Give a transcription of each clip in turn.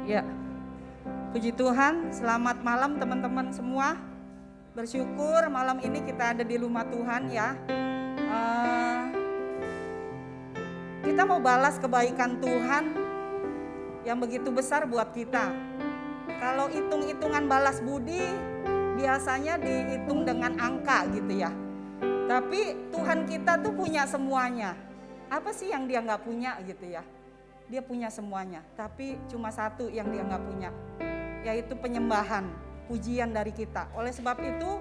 Ya, puji Tuhan, selamat malam teman-teman semua. Bersyukur malam ini kita ada di rumah Tuhan ya. Kita mau balas kebaikan Tuhan yang begitu besar buat kita. Kalau hitung-hitungan balas budi biasanya dihitung dengan angka gitu ya. Tapi Tuhan kita tuh punya semuanya. Apa sih yang dia gak punya gitu ya? Dia punya semuanya, tapi cuma satu yang dia gak punya, yaitu penyembahan, pujian dari kita. Oleh sebab itu,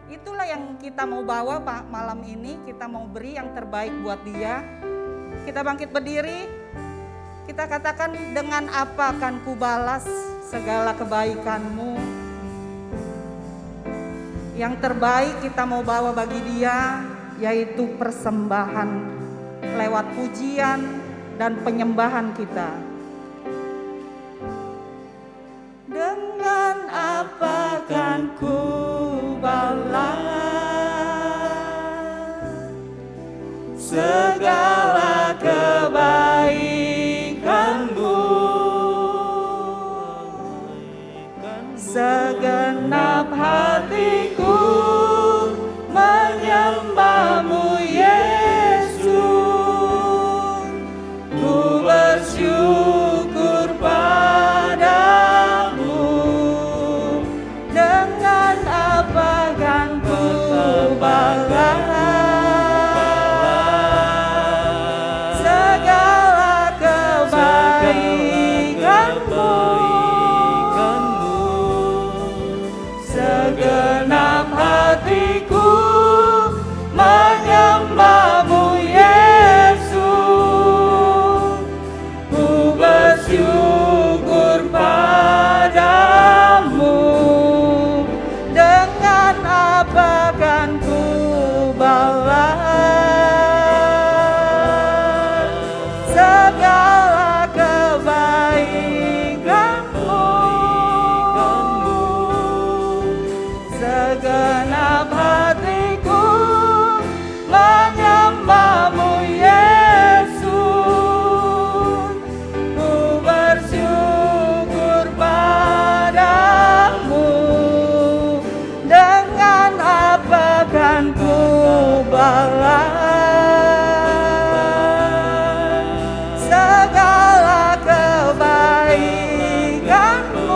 itulah yang kita mau bawa malam ini. Kita mau beri yang terbaik buat dia. Kita bangkit berdiri, kita katakan, dengan apa akan kubalas segala kebaikanmu. Yang terbaik kita mau bawa bagi dia, yaitu persembahan lewat pujian dan penyembahan kita. Dengan apa kan ku balas segala kebaikanmu, segenap hatiku menyembahmu Yesus. Ku bersyukur padamu. Dengan apa kan ku balas segala kebaikanmu, segenap hatiku menyembahmu Yesus. Ku bersyukur padamu. Dengan apa kan ku balas segala kebaikanmu, segenap hatiku menyembahmu Yesus. Ku bersyukur padamu. Dengan apa kan ku balas segala kebaikanmu,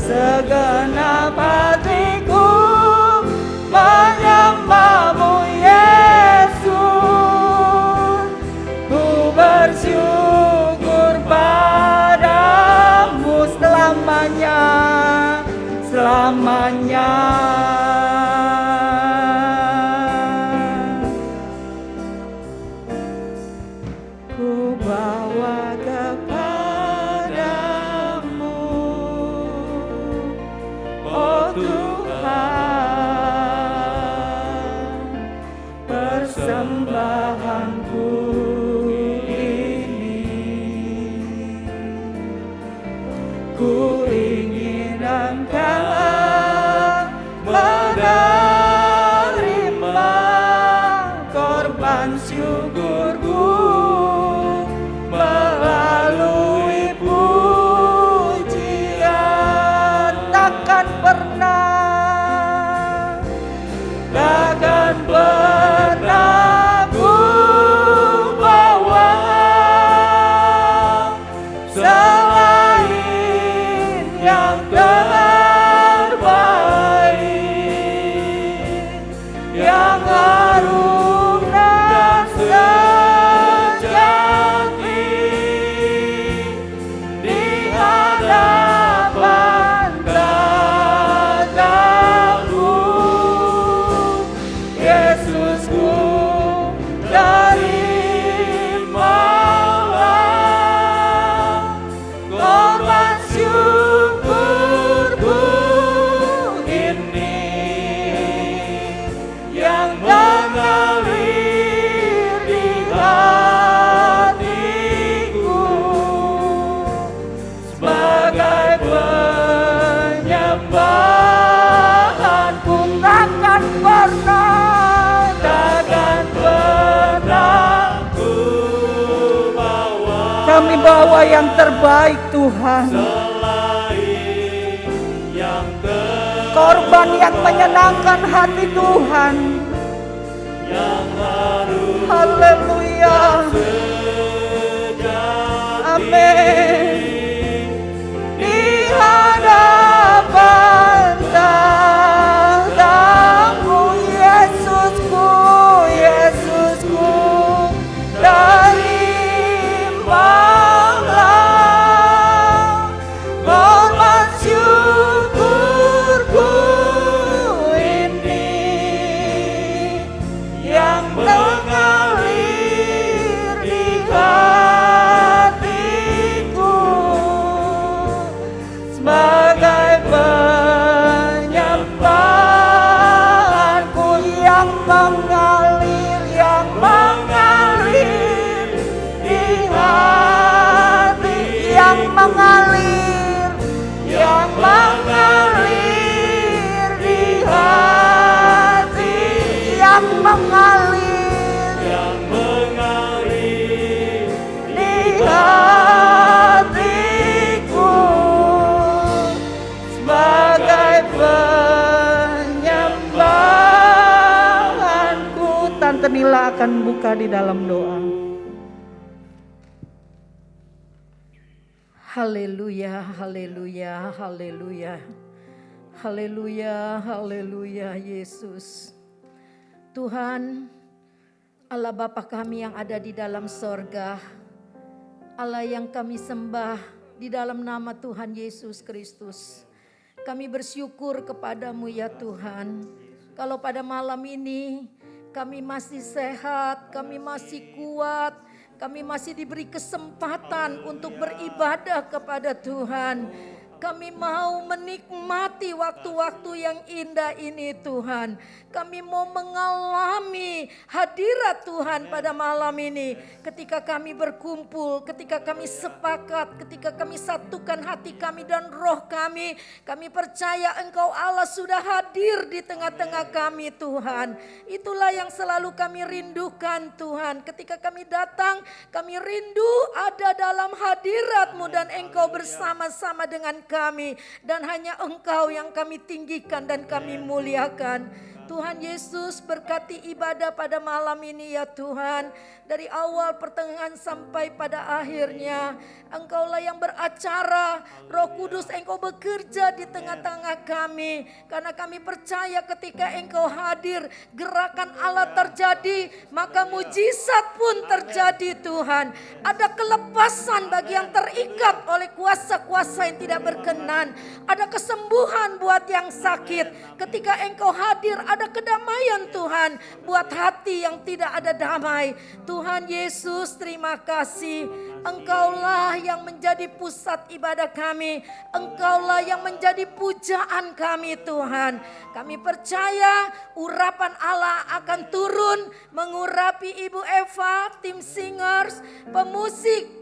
segenap hatiku menyembahmu Yesus. Ku bersyukur padamu selamanya, selamanya. Ku bawa kepadamu, oh Tuhan, persembahanku ini. Ku ingin Engkau menerima korban syukurku melalui pujian. Takkan pernah ku bawa selain yang terbaik, yang harum dan sejati di hadapan tatamu. Yesusku, terimalah korban syukurku ini, yang mengalir di hatiku sebagai penyembahanku. Takkan pernah kami bawa yang terbaik Tuhan. Korban yang menyenangkan hati Tuhan. Haleluya. Amin. Di hadapan tahta-Mu Yesusku, Yesusku, terimalah hormat syukurku ini yang mengalir di hatiku sebagai penyembahanku yang mengalir di hati, yang mengalir di hati, yang mengalir di hatiku sebagai penyembahanku. Tante Nila akan buka di dalam doa. Haleluya, haleluya, haleluya. Haleluya, haleluya Yesus. Tuhan, Allah Bapa kami yang ada di dalam sorga, Allah yang kami sembah di dalam nama Tuhan Yesus Kristus. Kami bersyukur kepadamu ya Tuhan. Kalau pada malam ini kami masih sehat, kami masih kuat, kami masih diberi kesempatan untuk beribadah kepada Tuhan. Kami mau menikmati waktu-waktu yang indah ini Tuhan. Kami mau mengalami hadirat Tuhan pada malam ini. Ketika kami berkumpul, ketika kami sepakat, ketika kami satukan hati kami dan roh kami. Kami percaya Engkau Allah sudah hadir di tengah-tengah kami Tuhan. Itulah yang selalu kami rindukan Tuhan. Ketika kami datang, kami rindu ada dalam hadirat-Mu dan Engkau bersama-sama dengan kami, dan hanya Engkau yang kami tinggikan dan kami muliakan. Tuhan Yesus, berkati ibadah pada malam ini ya Tuhan. Dari awal pertengahan sampai pada akhirnya, Engkaulah yang beracara. Roh Kudus, Engkau bekerja di tengah-tengah kami. Karena kami percaya ketika Engkau hadir, gerakan Allah terjadi, maka mujizat pun terjadi Tuhan. Ada kelepasan bagi yang terikat oleh kuasa-kuasa yang tidak berkenan. Ada kesembuhan buat yang sakit. Ketika Engkau hadir, ada kedamaian Tuhan buat hati yang tidak ada damai. Tuhan Yesus, terima kasih. Engkaulah yang menjadi pusat ibadah kami. Engkaulah yang menjadi pujaan kami Tuhan. Kami percaya urapan Allah akan turun mengurapi Ibu Eva, tim singers, pemusik,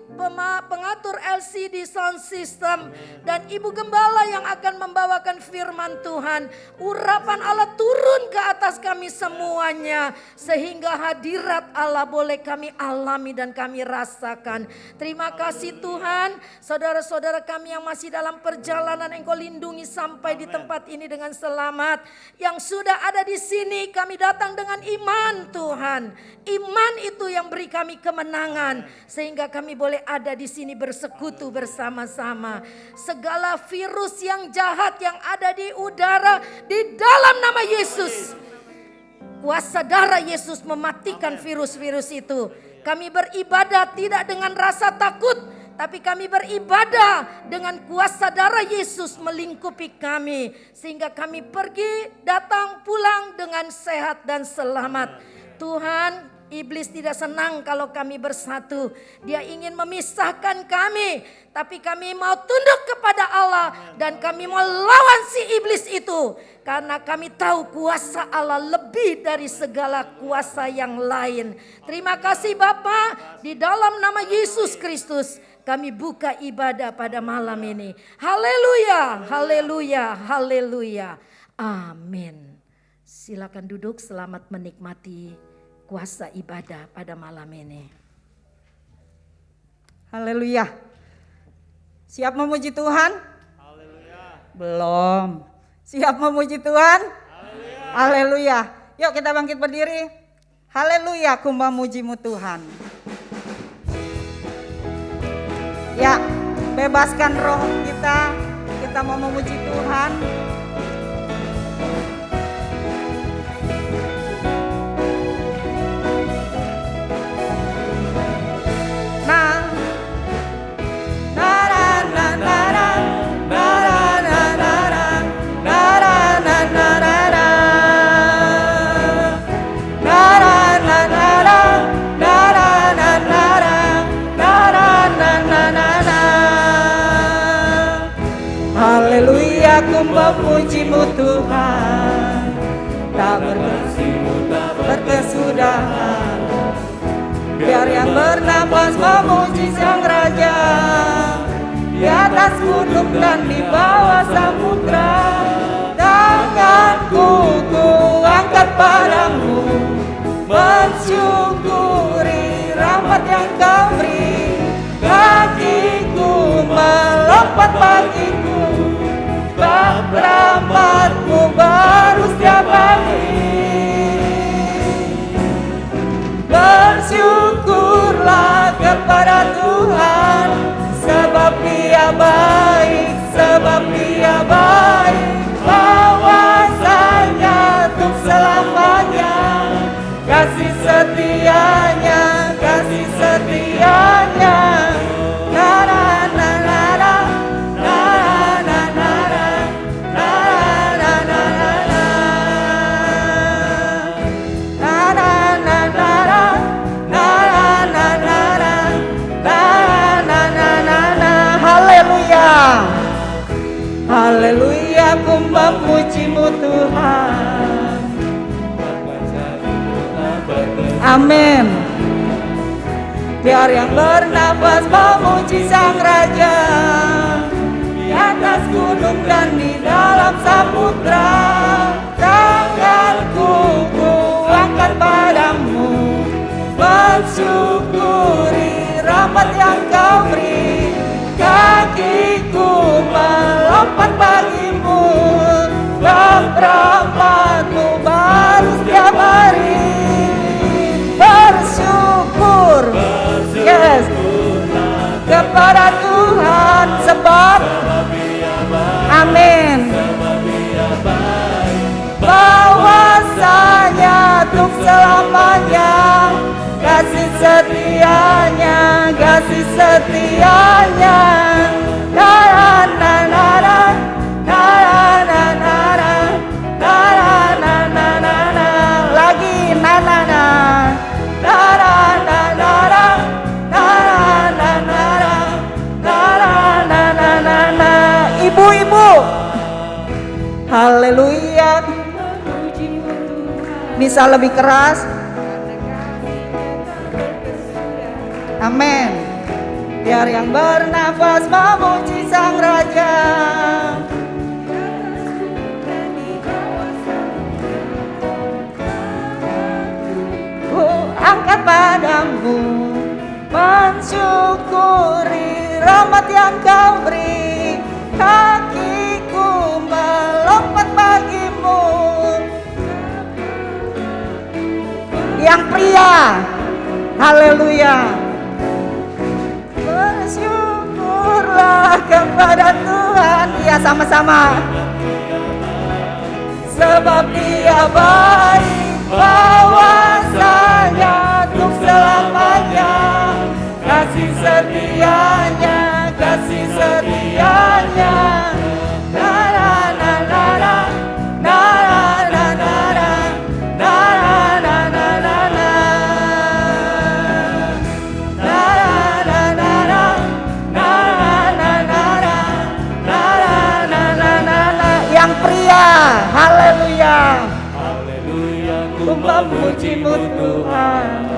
pengatur LCD sound system, dan Ibu Gembala yang akan membawakan firman Tuhan. Urapan Allah turun ke atas kami semuanya, sehingga hadirat Allah boleh kami alami dan kami rasakan. Terima kasih Tuhan. Saudara-saudara kami yang masih dalam perjalanan, Engkau lindungi sampai di tempat ini dengan selamat. Yang sudah ada di sini, kami datang dengan iman Tuhan. Iman itu yang beri kami kemenangan, sehingga kami boleh ada di sini bersekutu bersama-sama. Segala virus yang jahat yang ada di udara, di dalam nama Yesus, kuasa darah Yesus mematikan virus-virus itu. Kami beribadah tidak dengan rasa takut, tapi kami beribadah dengan kuasa darah Yesus melingkupi kami, sehingga kami pergi, datang, pulang dengan sehat dan selamat. Tuhan, iblis tidak senang kalau kami bersatu. Dia ingin memisahkan kami, tapi kami mau tunduk kepada Allah dan kami mau lawan si iblis itu. Karena kami tahu kuasa Allah lebih dari segala kuasa yang lain. Terima kasih Bapa, di dalam nama Yesus Kristus kami buka ibadah pada malam ini. Haleluya, haleluya, haleluya. Amin. Silakan duduk, selamat menikmati kuasa ibadah pada malam ini. Haleluya. Siap memuji Tuhan? Haleluya. Belum. Siap memuji Tuhan? Haleluya. Haleluya. Yuk kita bangkit berdiri. Haleluya, ku memuji-Mu Tuhan. Ya, bebaskan roh kita. Kita mau memuji Tuhan. Haleluya, ku memuji-Mu Tuhan, tak berkesudahan. Biar yang bernapas memuji Sang Raja, di atas gunung dan di bawah samudra. Tanganku ku angkat padamu, mensyukuri rahmat yang Kau beri. Kakiku melompat bagimu, bab rahmat-Mu baru setiap hari. Bersyukurlah kepada Tuhan, sebab Dia baik, sebab Dia baik. Bahwasanya untuk selamanya, kasih setianya, kasih setianya. Haleluya, ku memuji-Mu Tuhan. Amin. Biar yang bernafas memuji Sang Raja, di atas gunung dan di dalam samudra. Tanganku ku angkat padamu, mensyukuri rahmat yang Kau beri. Kakiku melompat bagimu, bab rahmat-Mu baru setiap hari. Bersyukur, yes, kepada Tuhan, sebab amin. Bahwasanya untuk selamanya, kasih setianya, kasih setianya. Lagi ibu-ibu, haleluya. Bisa lebih keras? Amin. Biar yang bernafas memuji Sang Raja, ku angkat padamu, mensyukuri rahmat yang Kau beri. Kakiku melompat bagimu. Yang pria, haleluya. Bersyukurlah kepada Tuhan. Ya, sama-sama. Sebab Dia baik, bahwasanya untuk selamanya, kasih setianya, kasih setianya. Yang pria, haleluya. Haleluya, ku memuji-Mu Tuhan,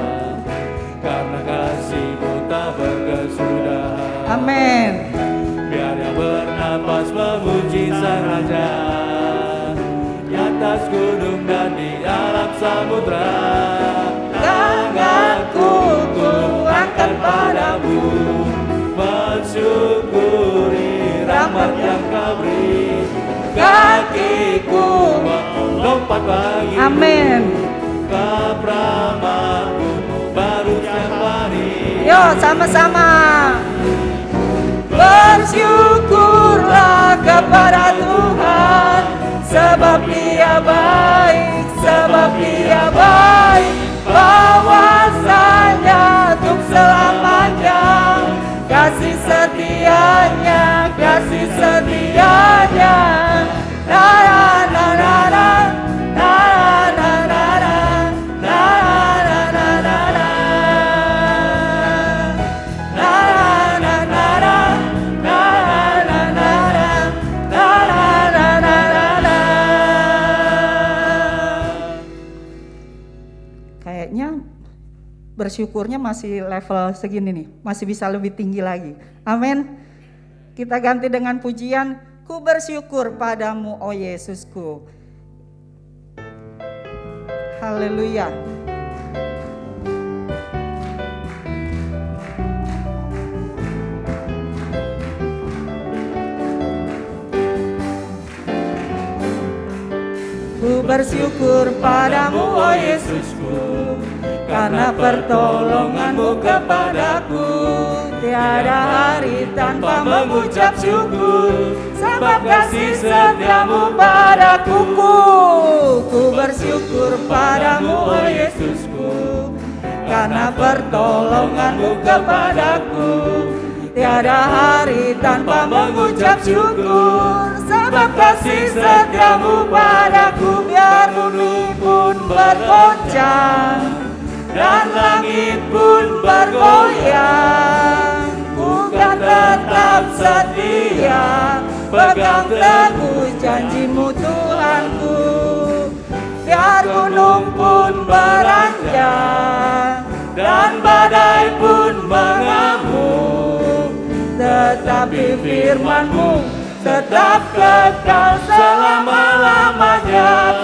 karena kasih-Mu tak berkesudahan. amin. Biar yang bernapas memuji Sang Raja, di atas gunung dan di dalam samudra. Tanganku ku angkat padamu, tempat bagimu. Amin. Kepramaku baru setiap hari. Yo, sama-sama. Bersyukurlah kepada Tuhan, sebab Dia baik, sebab Dia baik. Bahwasanya untuk selamanya, kasih setianya, kasih setianya. Na na na na na, na na na na, na na na na na. Kayaknya bersyukurnya masih level segini nih, masih bisa lebih tinggi lagi. Amin. Kita ganti dengan pujian, ku bersyukur padamu, oh Yesusku. Haleluya. Ku bersyukur padamu, oh Yesusku, karena pertolonganmu kepadaku. Tiada hari tanpa mengucap syukur, sebab kasih setiamu padaku. Ku bersyukur padamu, oh Yesusku, karena pertolonganmu kepadaku. Tiada hari tanpa mengucap syukur, sebab kasih setiamu padaku. Biar bumi pun bergoncang dan langit pun bergoyang, ku kan tetap setia, pegang teguh janjimu Tuhanku. Biar gunung pun beranjak dan badai pun mengamuk, tetapi firman-Mu tetap kekal selama-lamanya.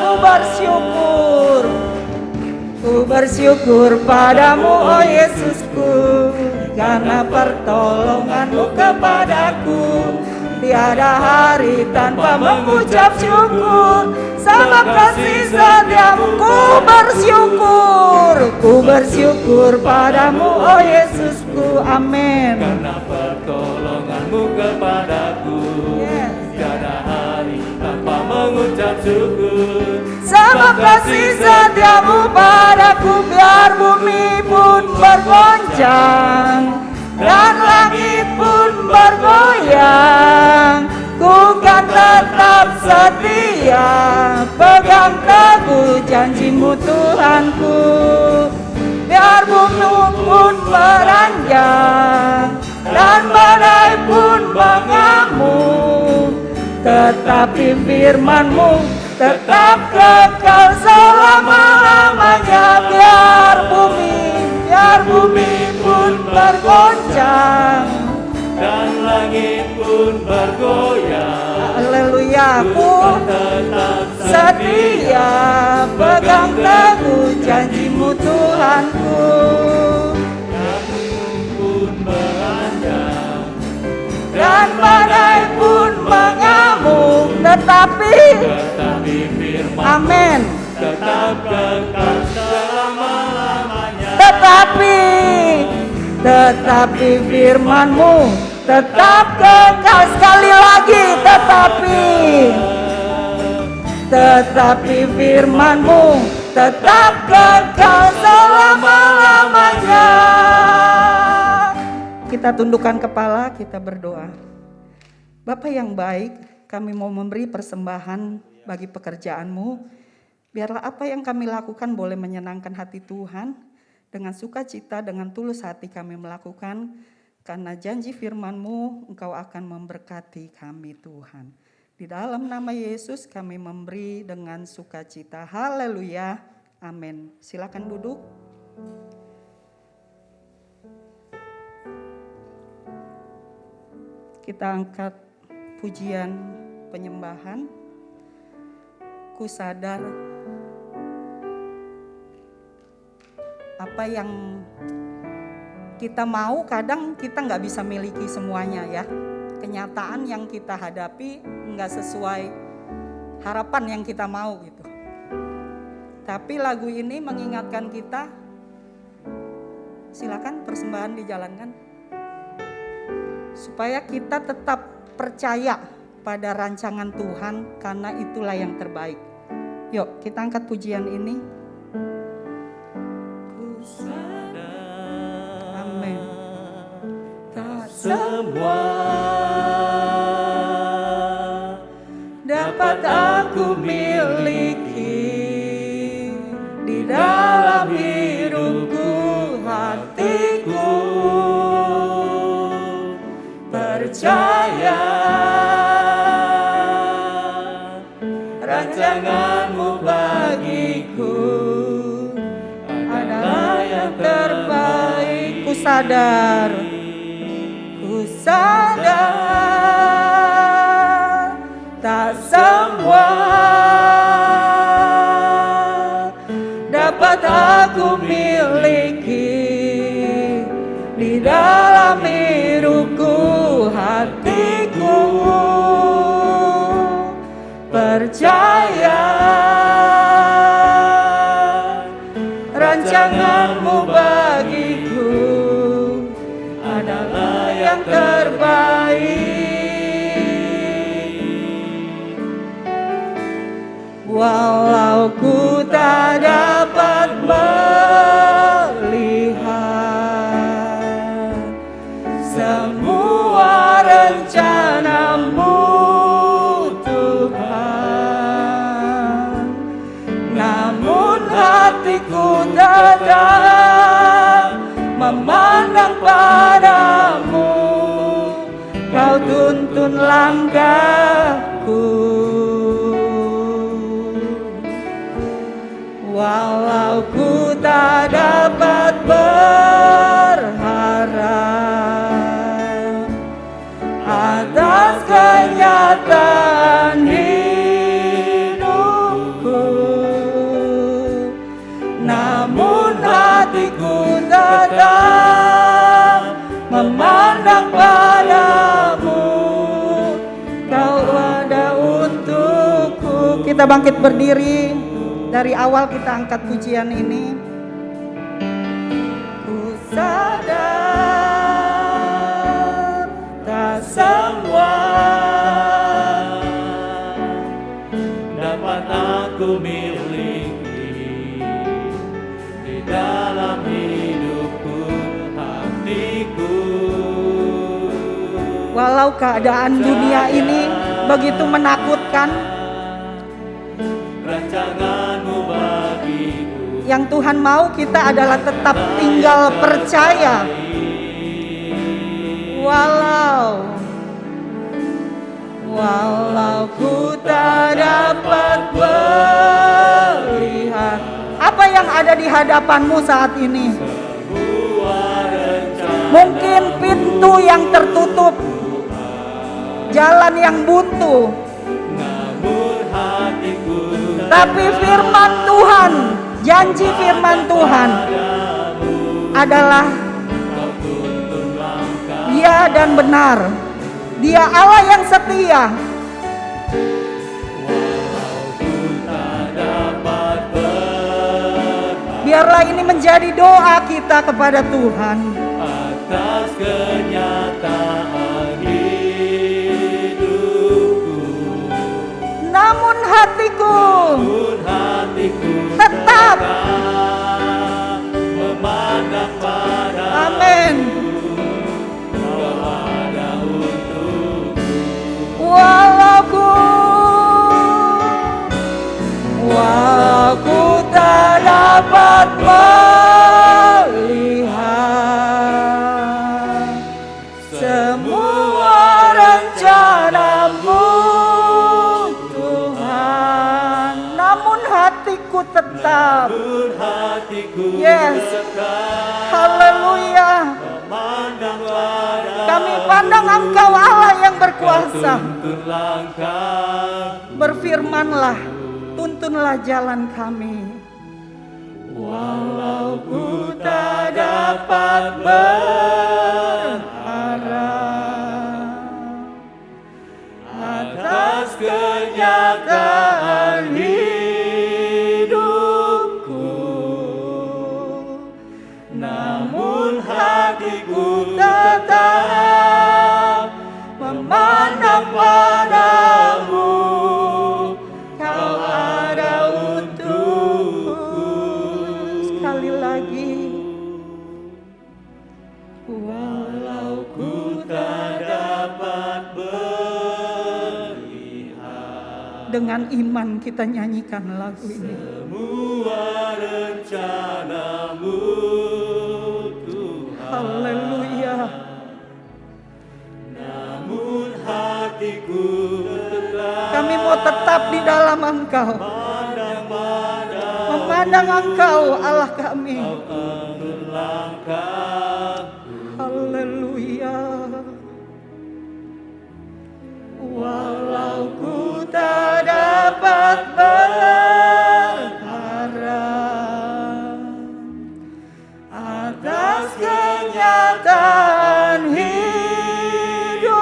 Ku bersyukur padamu, oh Yesusku, karena pertolongan-Mu kepadaku. Tiada hari tanpa mengucap syukur, sebab kasih setiamu. Ku bersyukur padamu, oh Yesusku. Amin. Karena pertolonganmu kepadaku, tiada hari tanpa mengucap syukur, sebab kasih setiamu padaku. Biar bumi pun bergoncang dan langit pun bergoyang, ku kan tetap setia, pegang teguh janjimu Tuhanku. Biar gunung pun beranjak dan badai pun mengamuk, tetapi firman-Mu tetap kekal selama-lamanya. Biar bumi pun bergoncang dan langit pun bergoyang. Haleluya. Ku tetap setia, pegang teguh janjimu Tuhanku. Gunung pun beranjak Dan badai pun mengamuk, tetapi firman amin. tetap kekal selama-lamanya. Tetapi firman-Mu tetap kekal. Sekali lagi, tetapi firman-Mu tetap kekal selama-lamanya. Kita tundukkan kepala, kita berdoa. Bapa yang baik, kami mau memberi persembahan bagi pekerjaan-Mu. Biarlah apa yang kami lakukan boleh menyenangkan hati Tuhan. Dengan sukacita, dengan tulus hati kami melakukan. Karena janji firman-Mu, Engkau akan memberkati kami Tuhan. Di dalam nama Yesus kami memberi dengan sukacita. Haleluya. Amin. Silakan duduk. Kita angkat pujian penyembahan. Ku sadar apa yang kita mau, kadang kita nggak bisa miliki semuanya ya. Kenyataan yang kita hadapi nggak sesuai harapan yang kita mau gitu. Tapi lagu ini mengingatkan kita, silakan persembahan dijalankan, supaya kita tetap percaya pada rancangan Tuhan, karena itulah yang terbaik. Yuk kita angkat pujian ini. Amin. Semua dapat aku miliki di dalam hidupku, hatiku percaya rancanganmu bagiku adalah yang terbaik. Ku sadar tak semua dapat aku miliki di dalam hidupku, hatiku percaya rancanganmu bagiku adalah yang terbaik. Walau ku tak dapat melihat semua rencanamu Tuhan, namun hatiku tetap memandang padamu. Kau tuntun langkahku. Walau ku tak dapat berharap atas kenyataan hidupku, namun hatiku tetap memandang padamu. Kau ada untukku. Kita bangkit berdiri. Dari awal kita angkat pujian ini. Ku sadar tak semua dapat aku miliki di dalam hidupku, hatiku. Walau keadaan dunia ini begitu menakutkan, rancanganmu bagiku, yang Tuhan mau kita adalah tetap tinggal percaya. Walau ku tak dapat melihat apa yang ada di hadapanmu saat ini. Mungkin pintu yang tertutup, jalan yang buntu, tapi firman Tuhan, janji firman Tuhan adalah Dia dan benar. Dia Allah yang setia. Biarlah ini menjadi doa kita kepada Tuhan. Atas kenyataan hidupku, Namun hatiku tetap memandang padamu. Amin. Walau ku tak dapat melihat semua rencanamu Tuhan, namun hatiku tetap. Yes, haleluya. Kami pandang Engkau Allah yang berkuasa. Berfirmanlah, tuntunlah jalan kami. Walau ku tak dapat berharap atas kenyataan hidupku, namun hatiku tetap memandang padamu. Kau ada untukku. Sekali lagi. Walau ku tak dapat berlihat, Dengan iman kita nyanyikan lagu ini. semua rencanamu Tuhan. Haleluya. Namun hatiku tetap Kami mau tetap di dalam Engkau. memandang padamu. Memandang Engkau Allah kami. Kau tuntun langkahku. Haleluya. Walau ku tak dapat berharap atas kenyataan hidupku,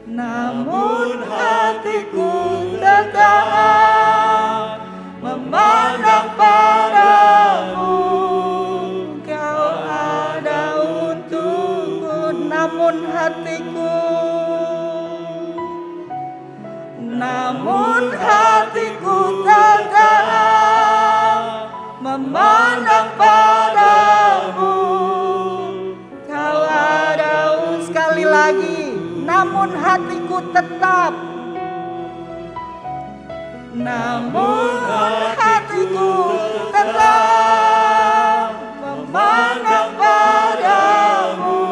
namun hatiku tetap memandang padamu. Kau ada untukku, namun hatiku tetap memandang padamu. Kau ada sekali lagi, namun hatiku tetap. Namun hatiku tetap memandang padamu.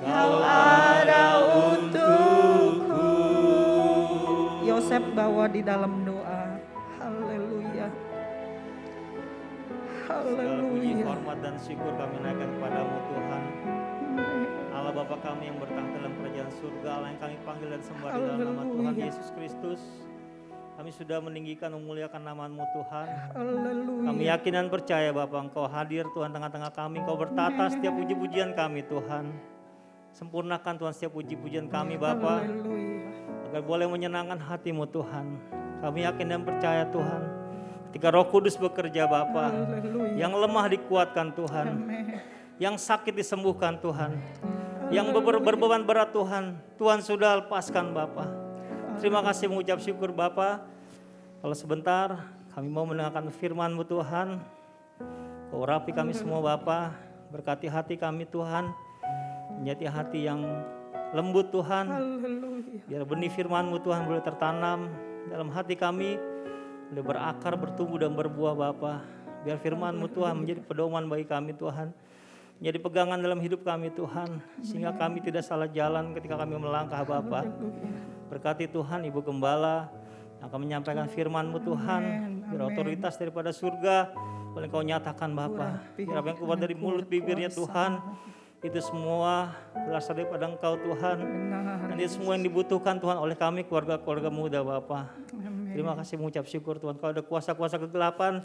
Kau ada untukku. Yosef bawa di dalam doa. Haleluya. Segala puji, Haleluya. hormat dan syukur kami naikkan kepadamu Tuhan. Allah Bapa kami yang bertahta dalam kerajaan surga, Allah yang kami panggil dan sembah di dalam nama Tuhan Haleluya. Yesus Kristus. Kami sudah meninggikan memuliakan nama-Mu Tuhan. Haleluya. Kami yakin dan percaya Bapa Engkau hadir Tuhan tengah-tengah kami. Engkau bertata setiap puji-pujian kami Tuhan. Sempurnakan Tuhan setiap puji-pujian kami Bapa, Haleluya. agar boleh menyenangkan hati-Mu Tuhan. Kami yakin dan percaya Tuhan, ketika Roh Kudus bekerja Bapa, Haleluya. yang lemah dikuatkan Tuhan, Amin. yang sakit disembuhkan Tuhan, yang berbeban berat Tuhan, Tuhan sudah lepaskan Bapa. Terima kasih mengucap syukur Bapa. Kalau sebentar kami mau mendengarkan firman-Mu Tuhan, Kau urapi kami semua Bapa, berkati hati kami Tuhan, menjadi hati yang lembut Tuhan, Haleluya. biar benih firman-Mu Tuhan boleh tertanam dalam hati kami, boleh berakar, bertumbuh dan berbuah Bapa. Biar firman-Mu Tuhan menjadi pedoman bagi kami Tuhan, menjadi pegangan dalam hidup kami Tuhan, sehingga kami tidak salah jalan ketika kami melangkah Bapa. Berkati Tuhan Ibu Gembala yang akan menyampaikan firman-Mu Tuhan, biar otoritas daripada surga boleh Kau nyatakan Bapa. Biar apa yang keluar dari mulut bibirnya Tuhan, itu semua berasal daripada Engkau Tuhan. Benar. Dan itu semua yang dibutuhkan Tuhan oleh kami keluarga-keluarga muda Bapa. Amin. Terima kasih mengucap syukur Tuhan. Kau ada kuasa-kuasa kegelapan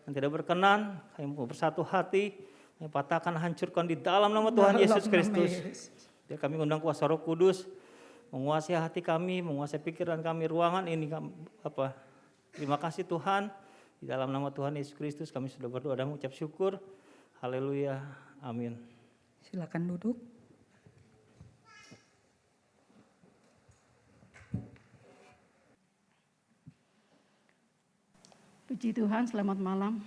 yang tidak berkenan, kami mau bersatu hati, kami patahkan, hancurkan di dalam nama Tuhan Dalam Yesus nama Kristus. Yesus. Biar kami undang kuasa Roh Kudus, menguasai hati kami, menguasai pikiran kami, ruangan ini Bapa. Terima kasih Tuhan. Di dalam nama Tuhan Yesus Kristus kami sudah berdoa dan mengucap syukur. Haleluya. Amin. Silakan duduk. Puji Tuhan, selamat malam.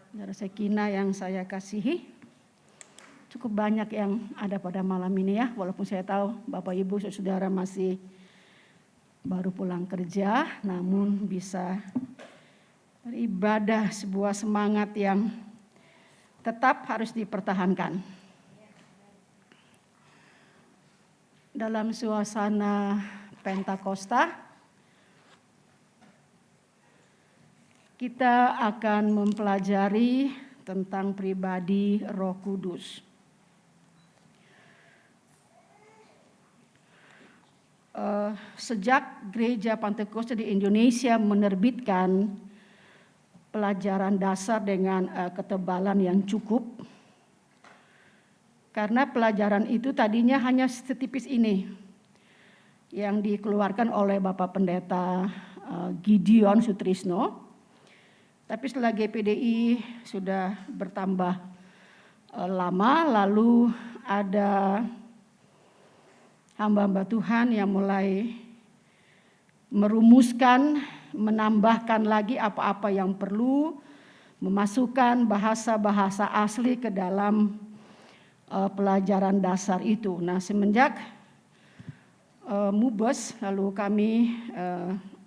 Saudara Sekina yang saya kasihi, cukup banyak yang ada pada malam ini ya, walaupun saya tahu Bapak Ibu saudara masih baru pulang kerja, namun bisa beribadah sebuah semangat yang tetap harus dipertahankan. Dalam suasana Pentakosta, kita akan mempelajari tentang pribadi Roh Kudus. Sejak Gereja Pentakosta di Indonesia menerbitkan pelajaran dasar dengan ketebalan yang cukup, karena pelajaran itu tadinya hanya setipis ini yang dikeluarkan oleh Bapak Pendeta Gideon Sutrisno, Tapi setelah GPDI sudah bertambah lama, lalu ada hamba-hamba Tuhan yang mulai merumuskan, menambahkan lagi apa-apa yang perlu, memasukkan bahasa-bahasa asli ke dalam pelajaran dasar itu. Nah, semenjak Mubes, lalu kami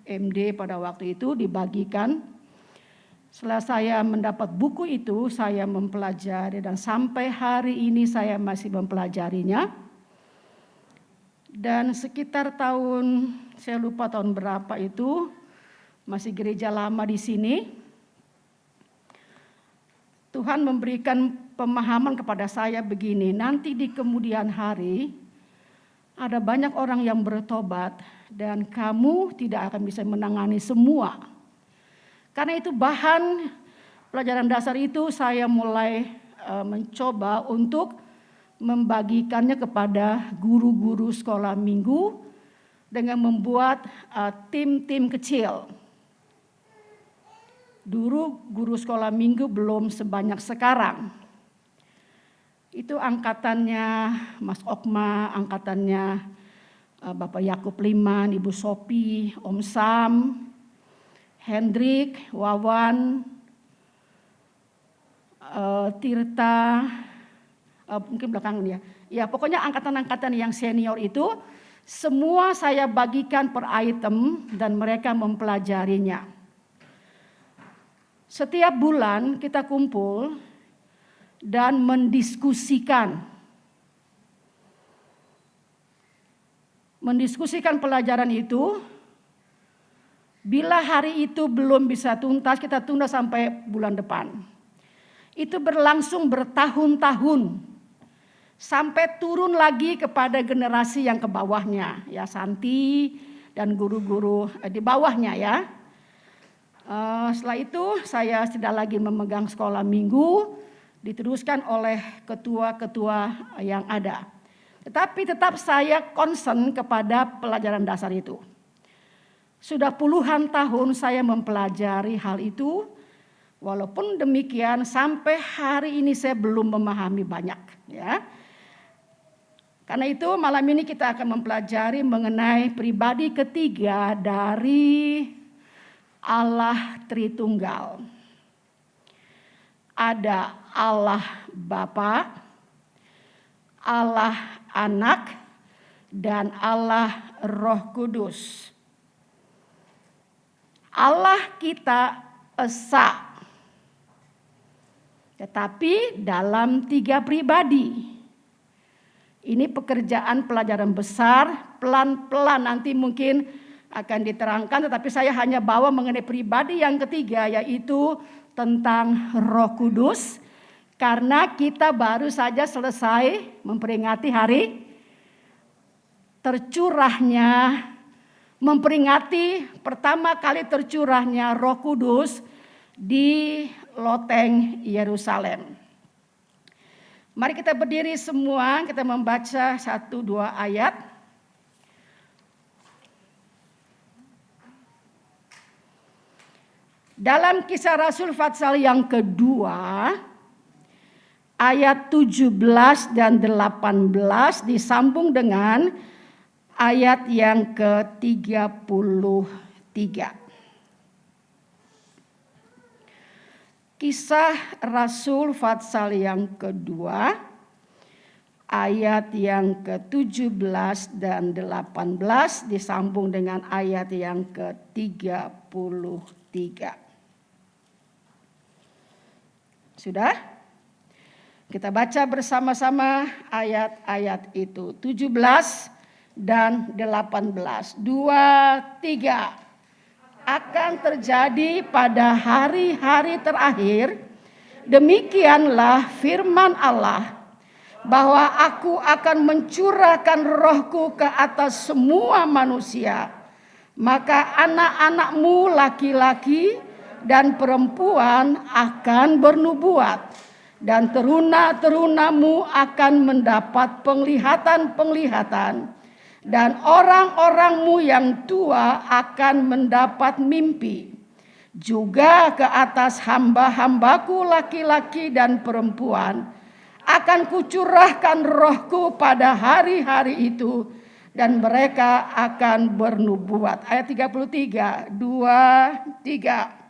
MD pada waktu itu dibagikan. Setelah saya mendapat buku itu, saya mempelajari dan sampai hari ini saya masih mempelajarinya. Dan sekitar tahun, saya lupa tahun berapa itu, masih gereja lama di sini, Tuhan memberikan pemahaman kepada saya begini, nanti di kemudian hari ada banyak orang yang bertobat dan kamu tidak akan bisa menangani semua. Karena itu bahan pelajaran dasar itu saya mulai mencoba untuk membagikannya kepada guru-guru sekolah minggu dengan membuat tim-tim kecil. Dulu guru sekolah minggu belum sebanyak sekarang. Itu angkatannya Mas Okma, angkatannya Bapak Yakub Liman, Ibu Sopi, Om Sam, Hendrik, Wawan, Tirta, mungkin belakangan ya. Ya pokoknya angkatan-angkatan yang senior itu semua saya bagikan per item dan mereka mempelajarinya. Setiap bulan kita kumpul dan mendiskusikan pelajaran itu. Bila hari itu belum bisa tuntas, kita tunda sampai bulan depan. Itu berlangsung bertahun-tahun sampai turun lagi kepada generasi yang ke bawahnya, ya Santi dan guru-guru di bawahnya ya. Setelah itu saya tidak lagi memegang sekolah minggu, diteruskan oleh ketua-ketua yang ada. Tetapi tetap saya concern kepada pelajaran dasar itu. Sudah puluhan tahun saya mempelajari hal itu. Walaupun demikian sampai hari ini saya belum memahami banyak. Ya. Karena itu malam ini kita akan mempelajari mengenai pribadi ketiga dari Allah Tritunggal. Ada Allah Bapa, Allah Anak, dan Allah Roh Kudus. Allah kita esa, tetapi dalam 3 pribadi. Ini pekerjaan pelajaran besar, pelan-pelan nanti mungkin akan diterangkan, tetapi saya hanya bawa mengenai pribadi yang ketiga, yaitu tentang Roh Kudus. Karena kita baru saja selesai memperingati hari tercurahnya, memperingati pertama kali tercurahnya Roh Kudus di loteng Yerusalem. Mari kita berdiri semua, kita membaca 1-2 ayat. Dalam Kisah Rasul Fatsal yang kedua, ayat 17 dan 18 disambung dengan ayat yang ke-33. Kisah Rasul Fatsal yang kedua, ayat yang ke-17 dan 18 disambung dengan ayat yang ke-33. Sudah? Kita baca bersama-sama ayat-ayat itu. 17 dan 18. 2, 3. Akan terjadi pada hari-hari terakhir, demikianlah firman Allah, bahwa aku akan mencurahkan rohku ke atas semua manusia. Maka anak-anakmu laki-laki dan perempuan akan bernubuat, dan teruna-terunamu akan mendapat penglihatan-penglihatan, dan orang-orangmu yang tua akan mendapat mimpi. juga ke atas hamba-hambaku laki-laki dan perempuan akan kucurahkan rohku pada hari-hari itu, dan mereka akan bernubuat. Ayat 33, 2, 3.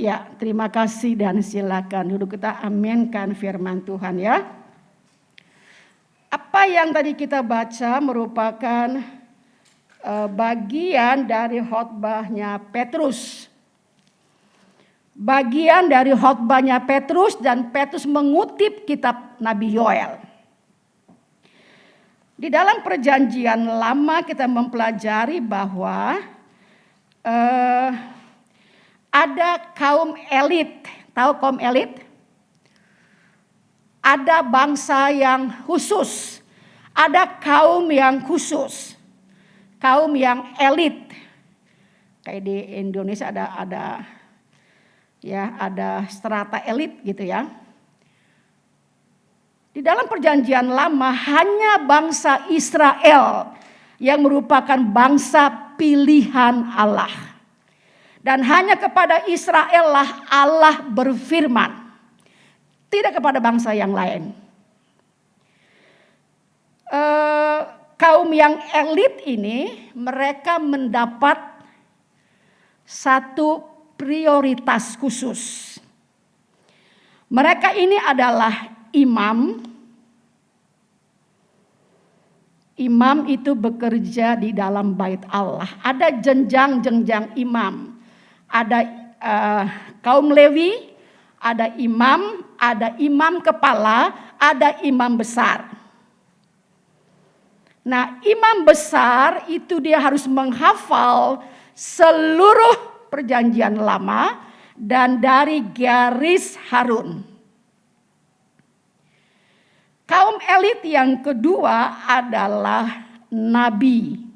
Ya, terima kasih dan silakan duduk, kita aminkan firman Tuhan ya. Apa yang tadi kita baca merupakan bagian dari khotbahnya Petrus. Bagian dari khotbahnya Petrus, dan Petrus mengutip kitab Nabi Yoel. Di dalam perjanjian lama kita mempelajari bahwa ada kaum elit. Tahu kaum elit? Ada bangsa yang khusus. Ada kaum yang khusus. Kaum yang elit. Kayak di Indonesia ada strata elit gitu ya. Di dalam perjanjian lama hanya bangsa Israel yang merupakan bangsa pilihan Allah. Dan hanya kepada Israel lah Allah berfirman. Tidak kepada bangsa yang lain. Kaum yang elit ini mereka mendapat satu prioritas khusus. Mereka ini adalah imam. Imam itu bekerja di dalam bait Allah. Ada jenjang-jenjang imam. Ada kaum Lewi, ada imam kepala, ada imam besar. Nah, imam besar itu dia harus menghafal seluruh perjanjian lama dan dari garis Harun. Kaum elit yang kedua adalah nabi.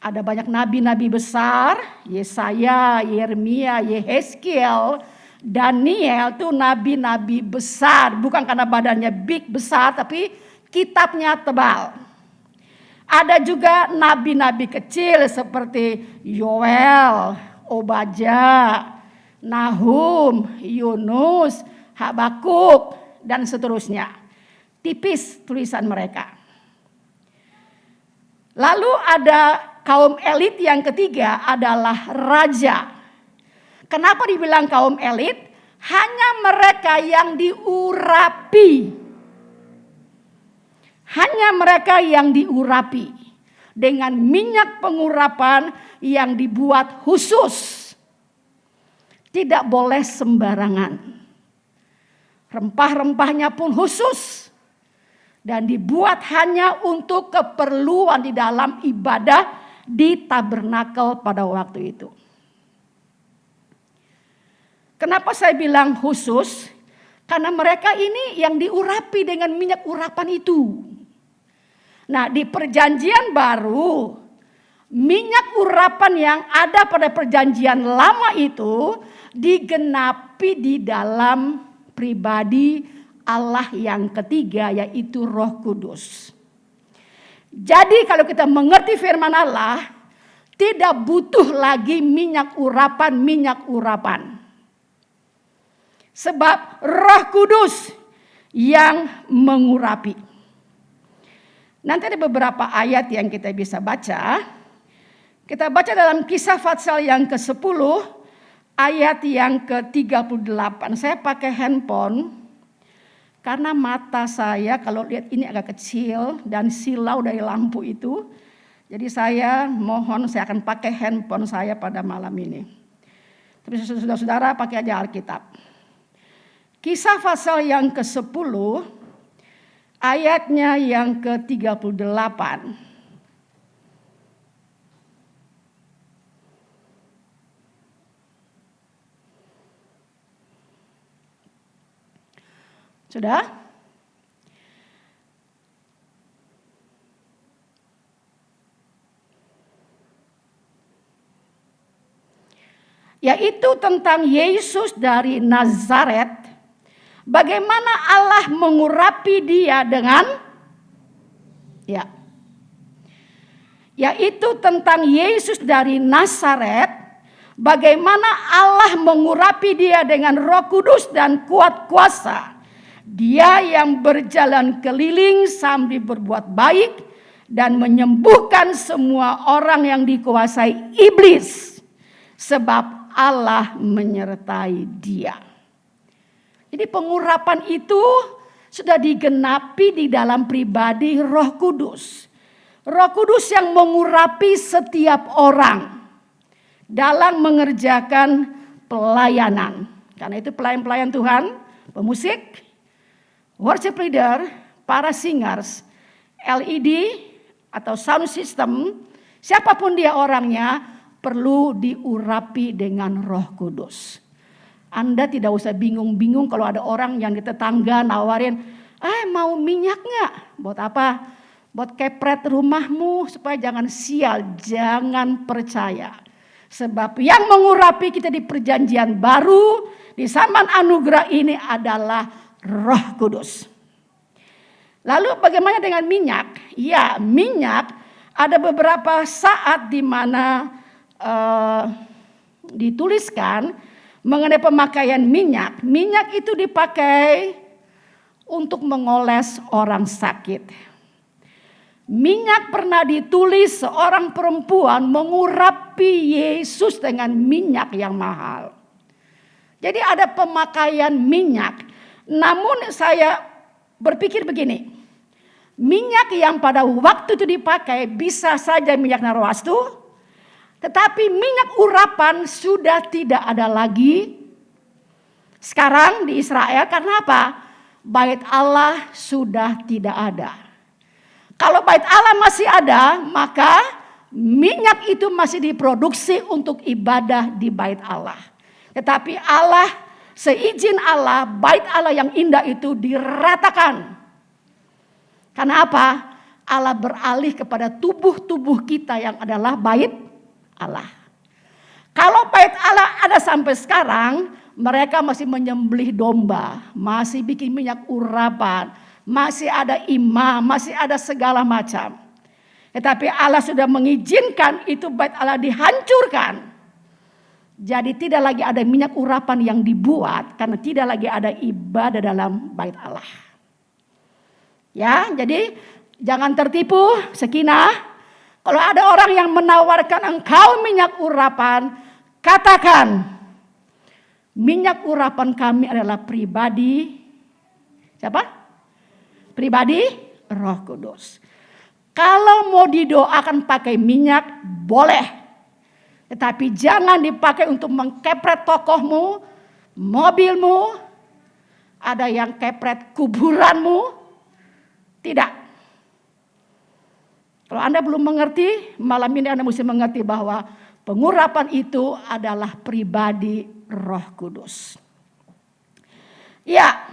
Ada banyak nabi-nabi besar, Yesaya, Yeremia, Yehezkiel, Daniel itu nabi-nabi besar. Bukan karena badannya big besar, tapi kitabnya tebal. Ada juga nabi-nabi kecil seperti Yoel, Obadya, Nahum, Yunus, Habakuk, dan seterusnya. Tipis tulisan mereka. Lalu ada kaum elit yang ketiga adalah raja. Kenapa dibilang kaum elit? Hanya mereka yang diurapi. Hanya mereka yang diurapi dengan minyak pengurapan yang dibuat khusus. Tidak boleh sembarangan. Rempah-rempahnya pun khusus. Dan dibuat hanya untuk keperluan di dalam ibadah di tabernakel pada waktu itu. Kenapa saya bilang khusus? Karena mereka ini yang diurapi dengan minyak urapan itu. Nah, di perjanjian baru, minyak urapan yang ada pada perjanjian lama itu digenapi di dalam pribadi Allah yang ketiga, yaitu Roh Kudus. Jadi kalau kita mengerti firman Allah, tidak butuh lagi minyak urapan. Sebab Roh Kudus yang mengurapi. Nanti ada beberapa ayat yang kita bisa baca. Kita baca dalam Kisah Fatsal yang ke-10, ayat yang ke-38. Saya pakai handphone. Karena mata saya kalau lihat ini agak kecil dan silau dari lampu itu. Jadi saya mohon saya akan pakai handphone saya pada malam ini. Tapi saudara-saudara pakai aja Alkitab. Kisah Fatsal yang ke-10 ayatnya yang ke-38. Sudah? yaitu tentang Yesus dari Nazaret. Bagaimana Allah mengurapi dia dengan yaitu tentang Yesus dari Nazaret, bagaimana Allah mengurapi dia dengan Roh Kudus dan kuat kuasa. Dia yang berjalan keliling sambil berbuat baik dan menyembuhkan semua orang yang dikuasai iblis, sebab Allah menyertai dia. Jadi pengurapan itu sudah digenapi di dalam pribadi Roh Kudus. Roh Kudus yang mengurapi setiap orang dalam mengerjakan pelayanan. Karena itu pelayan-pelayan Tuhan, pemusik, worship leader, para singers, LED atau sound system, siapapun dia orangnya perlu diurapi dengan Roh Kudus. Anda tidak usah bingung-bingung kalau ada orang yang di tetangga nawarin, mau minyak nggak? Buat apa? Buat kepret rumahmu supaya jangan sial, jangan percaya. Sebab yang mengurapi kita di perjanjian baru, di zaman anugerah ini adalah Roh Kudus. Lalu bagaimana dengan minyak? Ya, minyak ada beberapa saat di mana dituliskan mengenai pemakaian minyak. Minyak itu dipakai untuk mengoles orang sakit. Minyak pernah ditulis seorang perempuan mengurapi Yesus dengan minyak yang mahal. Jadi ada pemakaian minyak. Namun saya berpikir begini. Minyak yang pada waktu itu dipakai bisa saja minyak narwastu. Tetapi minyak urapan sudah tidak ada lagi sekarang di Israel. Karena apa? Bait Allah sudah tidak ada. Kalau bait Allah masih ada, maka minyak itu masih diproduksi untuk ibadah di bait Allah. Tetapi Allah, seizin Allah, bait Allah yang indah itu diratakan. Karena apa? Allah beralih kepada tubuh-tubuh kita yang adalah bait Allah. Kalau bait Allah ada sampai sekarang, mereka masih menyembelih domba, masih bikin minyak urapan, masih ada imam, masih ada segala macam. Tetapi Allah sudah mengizinkan itu bait Allah dihancurkan. Jadi tidak lagi ada minyak urapan yang dibuat karena tidak lagi ada ibadah dalam bait Allah. Ya, jadi jangan tertipu, Sekinah. Kalau ada orang yang menawarkan engkau minyak urapan, katakan, minyak urapan kami adalah pribadi, siapa? Pribadi Roh Kudus. Kalau mau didoakan pakai minyak, boleh. Tetapi jangan dipakai untuk mengkepret tokohmu, mobilmu, ada yang kepret kuburanmu, tidak. Kalau Anda belum mengerti, malam ini Anda mesti mengerti bahwa pengurapan itu adalah pribadi Roh Kudus. Ya,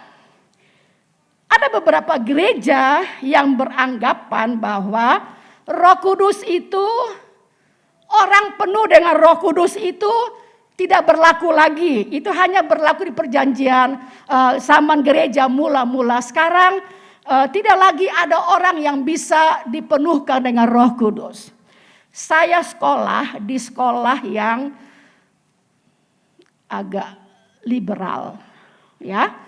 ada beberapa gereja yang beranggapan bahwa Roh Kudus itu, orang penuh dengan Roh Kudus itu tidak berlaku lagi. Itu hanya berlaku di perjanjian zaman gereja mula-mula. Sekarang tidak lagi ada orang yang bisa dipenuhkan dengan Roh Kudus. Saya sekolah di sekolah yang agak liberal, ya,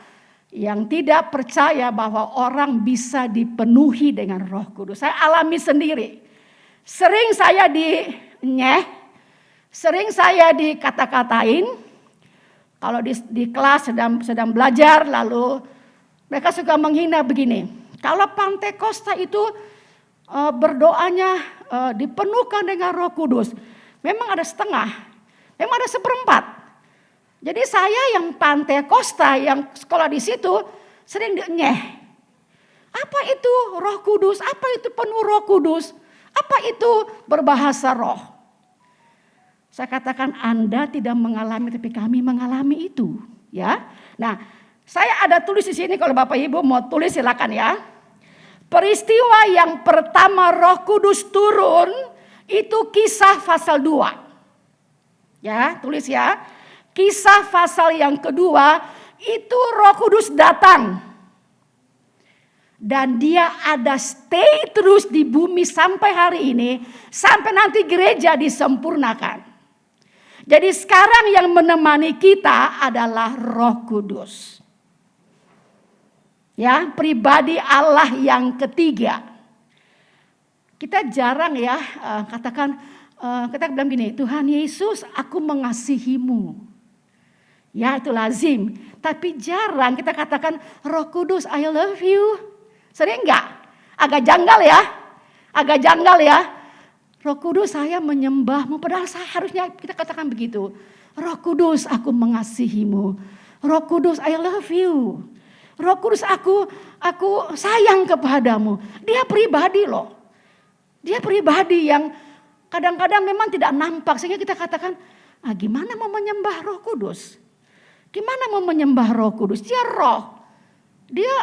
yang tidak percaya bahwa orang bisa dipenuhi dengan Roh Kudus. Saya alami sendiri. Sering saya sering saya dikata-katain. Kalau di kelas sedang belajar, lalu mereka suka menghina begini. Kalau Pantekosta itu berdoanya dipenuhkan dengan Roh Kudus. Memang ada setengah, memang ada seperempat. Jadi saya yang Pantekosta, yang sekolah di situ sering nyeh. Apa itu Roh Kudus? Apa itu penuh Roh Kudus? Apa itu berbahasa roh? Saya katakan Anda tidak mengalami, tapi kami mengalami itu, ya. Nah, saya ada tulis di sini, kalau Bapak Ibu mau tulis silakan ya. Peristiwa yang pertama Roh Kudus turun itu Kisah pasal 2. Ya, tulis ya. Kisah pasal yang kedua itu Roh Kudus datang. Dan dia ada stay terus di bumi sampai hari ini. Sampai nanti gereja disempurnakan. Jadi sekarang yang menemani kita adalah Roh Kudus. Ya, pribadi Allah yang ketiga. Kita jarang ya katakan, kita bilang gini, Tuhan Yesus aku mengasihimu. Ya itu lazim. Tapi jarang kita katakan Roh Kudus I love you. Sering enggak? Agak janggal ya. Agak janggal ya. Roh Kudus saya menyembahmu. Padahal seharusnya kita katakan begitu. Roh Kudus aku mengasihimu. Roh Kudus I love you. Roh Kudus aku sayang kepadamu. Dia pribadi loh. Dia pribadi yang kadang-kadang memang tidak nampak. Sehingga kita katakan, gimana mau menyembah Roh Kudus? Gimana mau menyembah Roh Kudus? Dia roh. Dia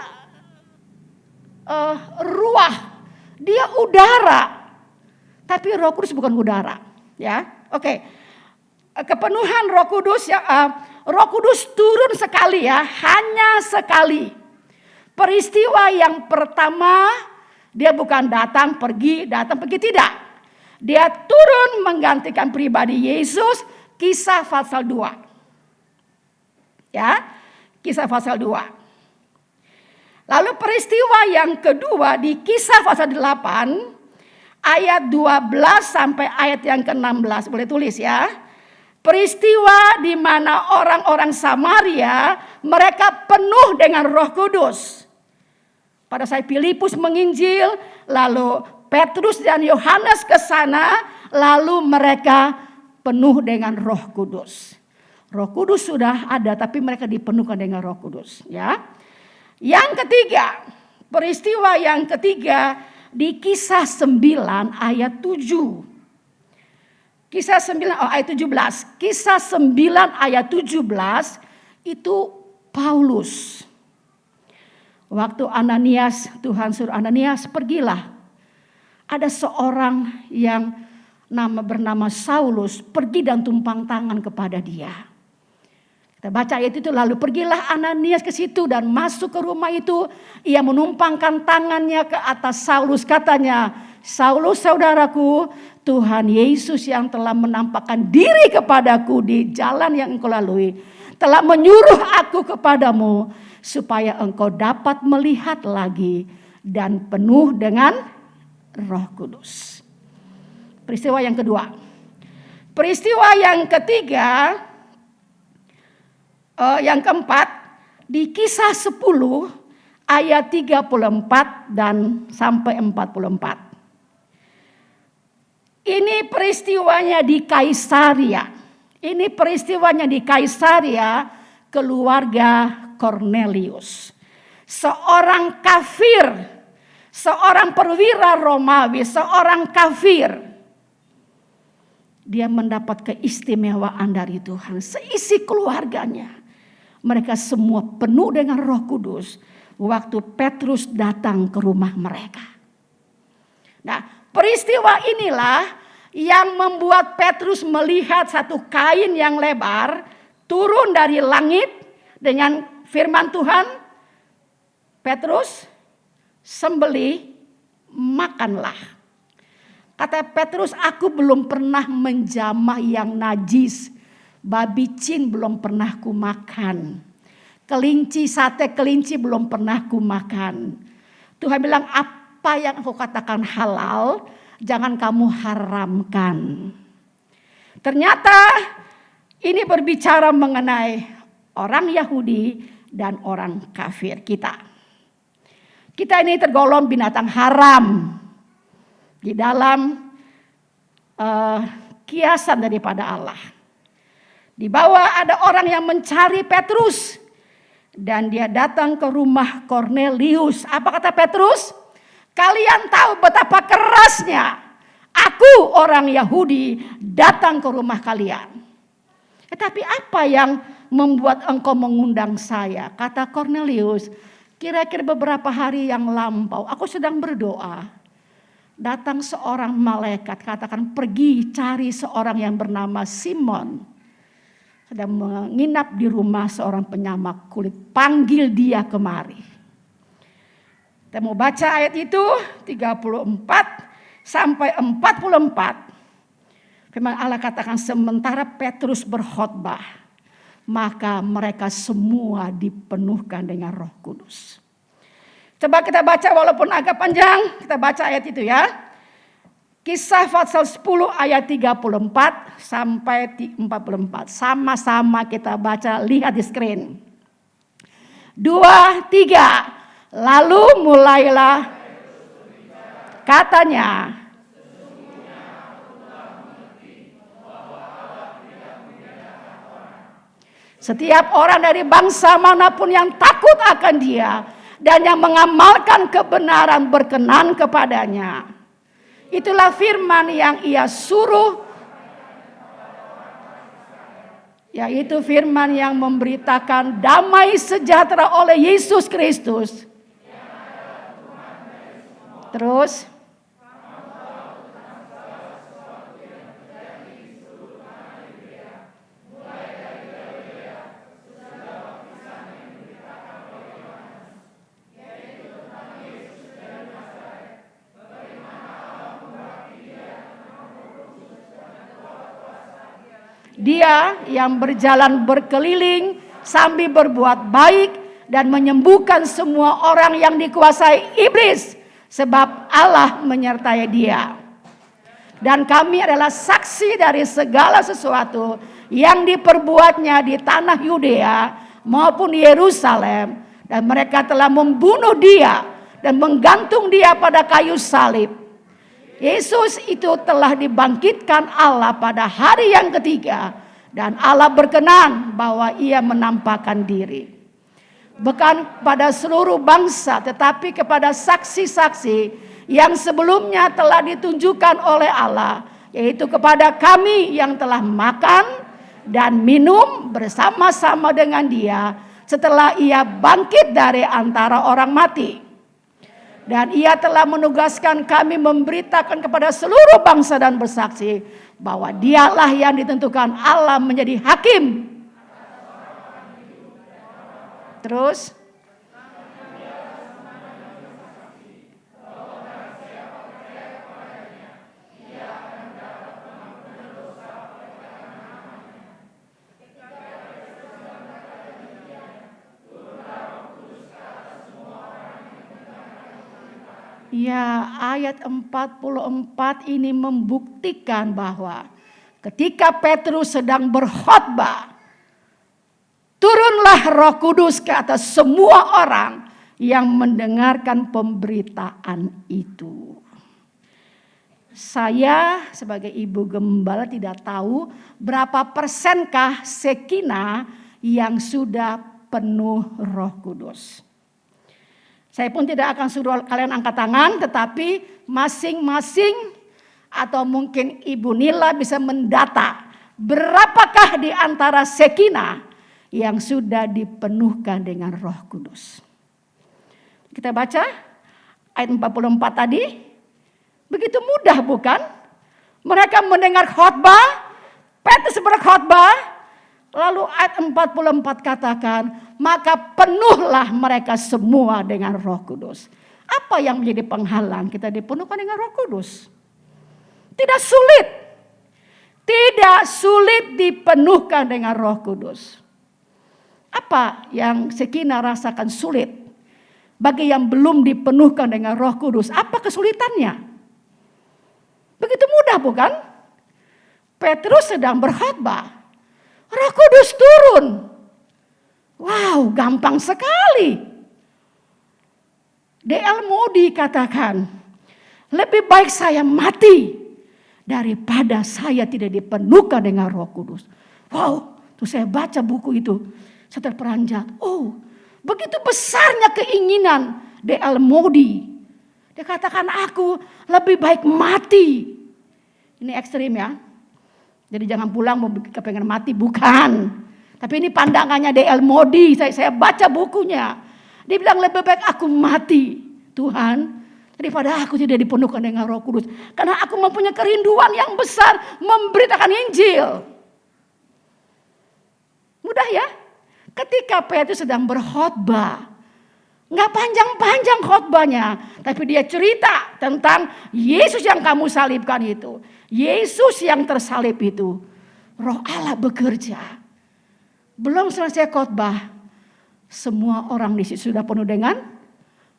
ruah. Dia udara. Tapi Roh Kudus bukan udara. Ya, oke. Kepenuhan Roh Kudus ya. Roh Kudus turun sekali ya. Hanya sekali. Peristiwa yang pertama. Dia bukan datang pergi tidak. Dia turun menggantikan pribadi Yesus. Kisah pasal 2. Ya, kisah pasal 2. Lalu peristiwa yang kedua di kisah pasal 8. Ayat 12 sampai ayat yang ke-16. Boleh tulis ya. Peristiwa di mana orang-orang Samaria. Mereka penuh dengan Roh Kudus. Pada saat Filipus menginjil, lalu Petrus dan Yohanes ke sana, lalu mereka penuh dengan Roh Kudus. Roh Kudus sudah ada, tapi mereka dipenuhkan dengan Roh Kudus. Ya. Yang ketiga, peristiwa yang ketiga di Kisah 9 ayat 7. Kisah 9 ayat 17. Kisah 9 ayat 17 itu Paulus. Waktu Ananias, Tuhan suruh Ananias pergilah. Ada seorang yang bernama Saulus pergi dan tumpang tangan kepada dia. Kita baca ayat itu, lalu pergilah Ananias ke situ dan masuk ke rumah itu. Ia menumpangkan tangannya ke atas Saulus, katanya, Saulus saudaraku, Tuhan Yesus yang telah menampakkan diri kepadaku di jalan yang engkau lalui, telah menyuruh aku kepadamu supaya engkau dapat melihat lagi dan penuh dengan Roh Kudus. Peristiwa yang kedua. Peristiwa yang ketiga, yang keempat, di Kisah 10 ayat 34 dan sampai 44. Ini peristiwanya di Kaisaria. Ini peristiwanya di Kaisaria, keluarga Cornelius. Seorang kafir, seorang perwira Romawi, seorang kafir. Dia mendapat keistimewaan dari Tuhan. Seisi keluarganya. Mereka semua penuh dengan Roh Kudus. Waktu Petrus datang ke rumah mereka. Nah, peristiwa inilah yang membuat Petrus melihat satu kain yang lebar turun dari langit dengan firman Tuhan. Petrus, sembelih, makanlah. Kata Petrus, aku belum pernah menjamah yang najis. Babi cin belum pernah ku makan. Kelinci, sate kelinci belum pernah ku makan. Tuhan bilang, apa yang aku katakan halal, jangan kamu haramkan. Ternyata ini berbicara mengenai orang Yahudi dan orang kafir kita. Kita ini tergolong binatang haram di dalam kiasan daripada Allah. Di bawah ada orang yang mencari Petrus. Dan dia datang ke rumah Cornelius. Apa kata Petrus? Kalian tahu betapa kerasnya aku orang Yahudi datang ke rumah kalian. Tetapi apa yang membuat engkau mengundang saya? Kata Cornelius, kira-kira beberapa hari yang lampau aku sedang berdoa. Datang seorang malaikat, katakan pergi cari seorang yang bernama Simon. sedang menginap di rumah seorang penyamak kulit. Panggil dia kemari. Kita mau baca ayat itu 34 sampai 44. Firman Allah katakan, sementara Petrus berkhotbah, maka mereka semua dipenuhkan dengan Roh Kudus. Coba kita baca walaupun agak panjang, kita baca ayat itu ya. Kisah pasal 10 ayat 34 sampai 44. Sama-sama kita baca, lihat di screen. 2, 3. Lalu mulailah katanya. Setiap orang dari bangsa manapun yang takut akan dia dan yang mengamalkan kebenaran berkenan kepadanya. Itulah firman yang ia suruh, yaitu firman yang memberitakan damai sejahtera oleh Yesus Kristus. Terus, dia yang berjalan berkeliling sambil berbuat baik dan menyembuhkan semua orang yang dikuasai iblis, sebab Allah menyertai dia. Dan kami adalah saksi dari segala sesuatu yang diperbuatnya di tanah Yudea maupun Yerusalem, dan mereka telah membunuh dia dan menggantung dia pada kayu salib. Yesus itu telah dibangkitkan Allah pada hari yang ketiga, dan Allah berkenan bahwa ia menampakkan diri. Bukan pada seluruh bangsa, tetapi kepada saksi-saksi yang sebelumnya telah ditunjukkan oleh Allah, yaitu kepada kami yang telah makan dan minum bersama-sama dengan dia setelah ia bangkit dari antara orang mati. Dan ia telah menugaskan kami memberitakan kepada seluruh bangsa dan bersaksi bahwa dialah yang ditentukan Allah menjadi hakim. Terus, ya, ayat 44 ini membuktikan bahwa ketika Petrus sedang berkhotbah, turunlah Roh Kudus ke atas semua orang yang mendengarkan pemberitaan itu. Saya sebagai ibu gembala tidak tahu berapa persenkah Sekina yang sudah penuh Roh Kudus. Saya pun tidak akan suruh kalian angkat tangan, tetapi masing-masing atau mungkin Ibu Nila bisa mendata berapakah di antara Sekina yang sudah dipenuhkan dengan Roh Kudus. Kita baca ayat 44 tadi. Begitu mudah bukan? Mereka mendengar khotbah, Petrus berkhotbah. Lalu ayat 44 katakan, maka penuhlah mereka semua dengan Roh Kudus. Apa yang menjadi penghalang kita dipenuhkan dengan Roh Kudus? Tidak sulit. Tidak sulit dipenuhkan dengan Roh Kudus. Apa yang Sekina rasakan sulit? Bagi yang belum dipenuhkan dengan Roh Kudus, apa kesulitannya? Begitu mudah bukan? Petrus sedang berkhotbah. Roh Kudus turun. Wow, gampang sekali. D.L. Moody katakan, lebih baik saya mati daripada saya tidak dipenuhkan dengan Roh Kudus. Wow, tuh saya baca buku itu, saya terperanjat. Oh, begitu besarnya keinginan D.L. Moody. Dia katakan, aku lebih baik mati. Ini ekstrim ya. Jadi jangan pulang mau kepengen mati, bukan. Tapi ini pandangannya D.L. Moody, saya baca bukunya. Dia bilang lebih baik aku mati, Tuhan, daripada aku tidak dipenuhkan dengan Roh Kudus. Karena aku mempunyai kerinduan yang besar memberitakan Injil. Mudah ya. Ketika Petrus sedang berkhotbah, nggak panjang-panjang khotbahnya, tapi dia cerita tentang Yesus yang kamu salibkan itu, Yesus yang tersalib itu. Roh Allah bekerja. Belum selesai khotbah, semua orang di situ sudah penuh dengan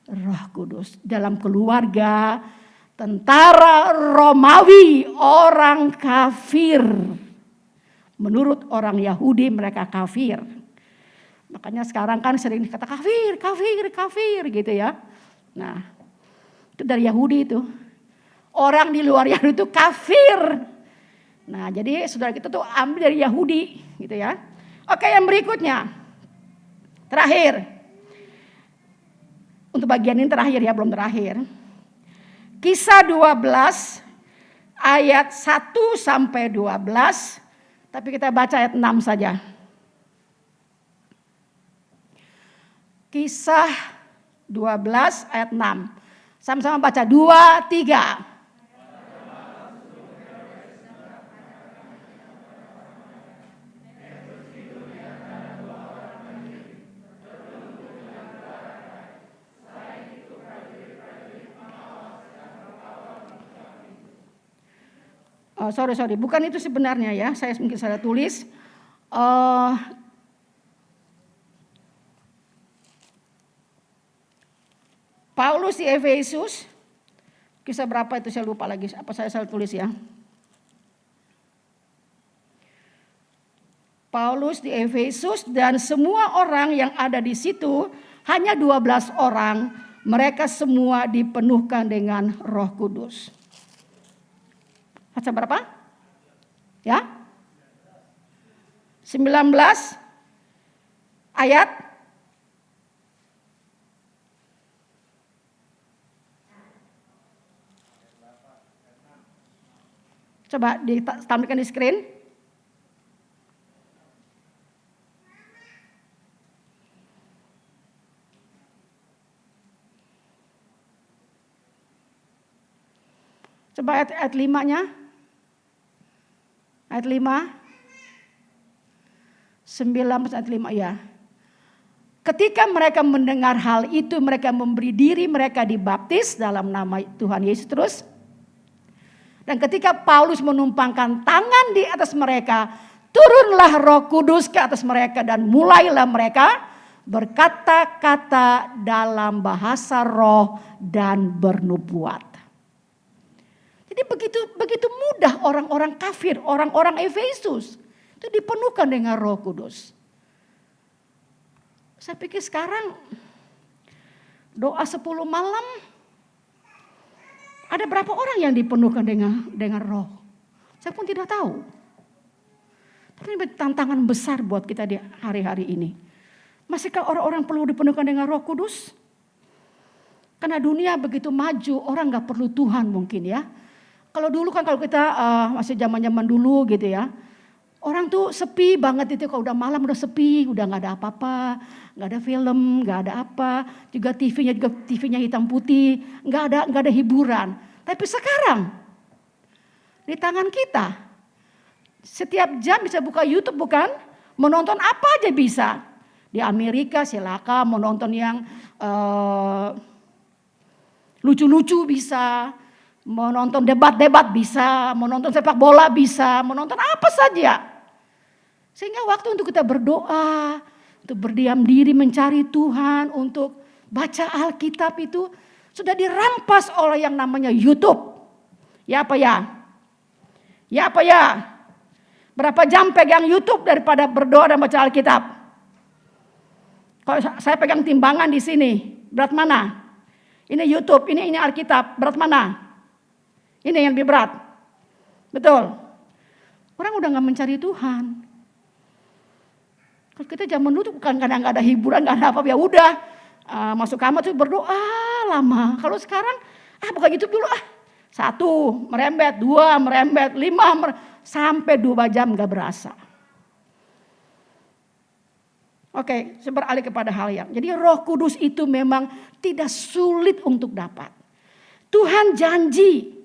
Roh Kudus. Dalam keluarga, tentara Romawi, orang kafir. Menurut orang Yahudi mereka kafir. Makanya sekarang kan sering dikata kafir, kafir, kafir gitu ya. Nah, itu dari Yahudi itu. Orang di luar Yahudi itu kafir. Nah, jadi saudara kita tuh ambil dari Yahudi gitu ya. Oke, yang berikutnya. Terakhir. Untuk bagian ini terakhir ya, belum terakhir. Kisah 12 ayat 1 sampai 12. Tapi kita baca ayat 6 saja. Kisah 12 ayat 6. Sama-sama baca 2, 3. Sorry, bukan itu sebenarnya ya. Saya mungkin salah tulis. Paulus di Efesus, kisah berapa itu saya lupa lagi. Apa saya salah tulis ya? Paulus di Efesus dan semua orang yang ada di situ, hanya 12 orang, mereka semua dipenuhkan dengan Roh Kudus. Baca berapa? Ya? 19 ayat coba ditampilkan di screen. Coba ayat 5-nya. Ayat 5. 9 ayat 5 ya. Ketika mereka mendengar hal itu, mereka memberi diri mereka dibaptis dalam nama Tuhan Yesus terus. Dan ketika Paulus menumpangkan tangan di atas mereka, turunlah Roh Kudus ke atas mereka dan mulailah mereka berkata-kata dalam bahasa roh dan bernubuat. Jadi begitu mudah orang-orang kafir, orang-orang Efesus itu dipenuhkan dengan Roh Kudus. Saya pikir sekarang doa 10 malam ada berapa orang yang dipenuhkan dengan Roh? Saya pun tidak tahu. Tapi ini tantangan besar buat kita di hari-hari ini. Masihkah orang-orang perlu dipenuhkan dengan Roh Kudus? Karena dunia begitu maju, orang nggak perlu Tuhan mungkin ya. Kalau dulu kan kalau kita masih zaman-zaman dulu gitu ya. Orang tuh sepi banget itu, kalau udah malam udah sepi, udah nggak ada apa-apa, nggak ada film, nggak ada apa, juga TV-nya hitam putih, nggak ada hiburan. Tapi sekarang di tangan kita, setiap jam bisa buka YouTube bukan? Menonton apa aja bisa. Di Amerika silakan menonton yang lucu-lucu bisa. Menonton debat-debat bisa, menonton sepak bola bisa, menonton apa saja. Sehingga waktu untuk kita berdoa, untuk berdiam diri mencari Tuhan, untuk baca Alkitab itu sudah dirampas oleh yang namanya YouTube. Ya apa ya? Ya apa ya? Berapa jam pegang YouTube daripada berdoa dan baca Alkitab? Kalau saya pegang timbangan di sini, berat mana? Ini YouTube, ini Alkitab, berat mana? Ini yang lebih berat. Betul. Orang udah gak mencari Tuhan. Kalau kita zaman dulu tuh bukan karena gak ada hiburan, gak ada apa-apa. Ya udah masuk kamar tuh berdoa lama. Kalau sekarang buka YouTube dulu 1 merembet, 2 merembet, 5 sampai 2 jam gak berasa. Oke, saya beralih kepada hal yang. Jadi Roh Kudus itu memang tidak sulit untuk dapat. Tuhan janji.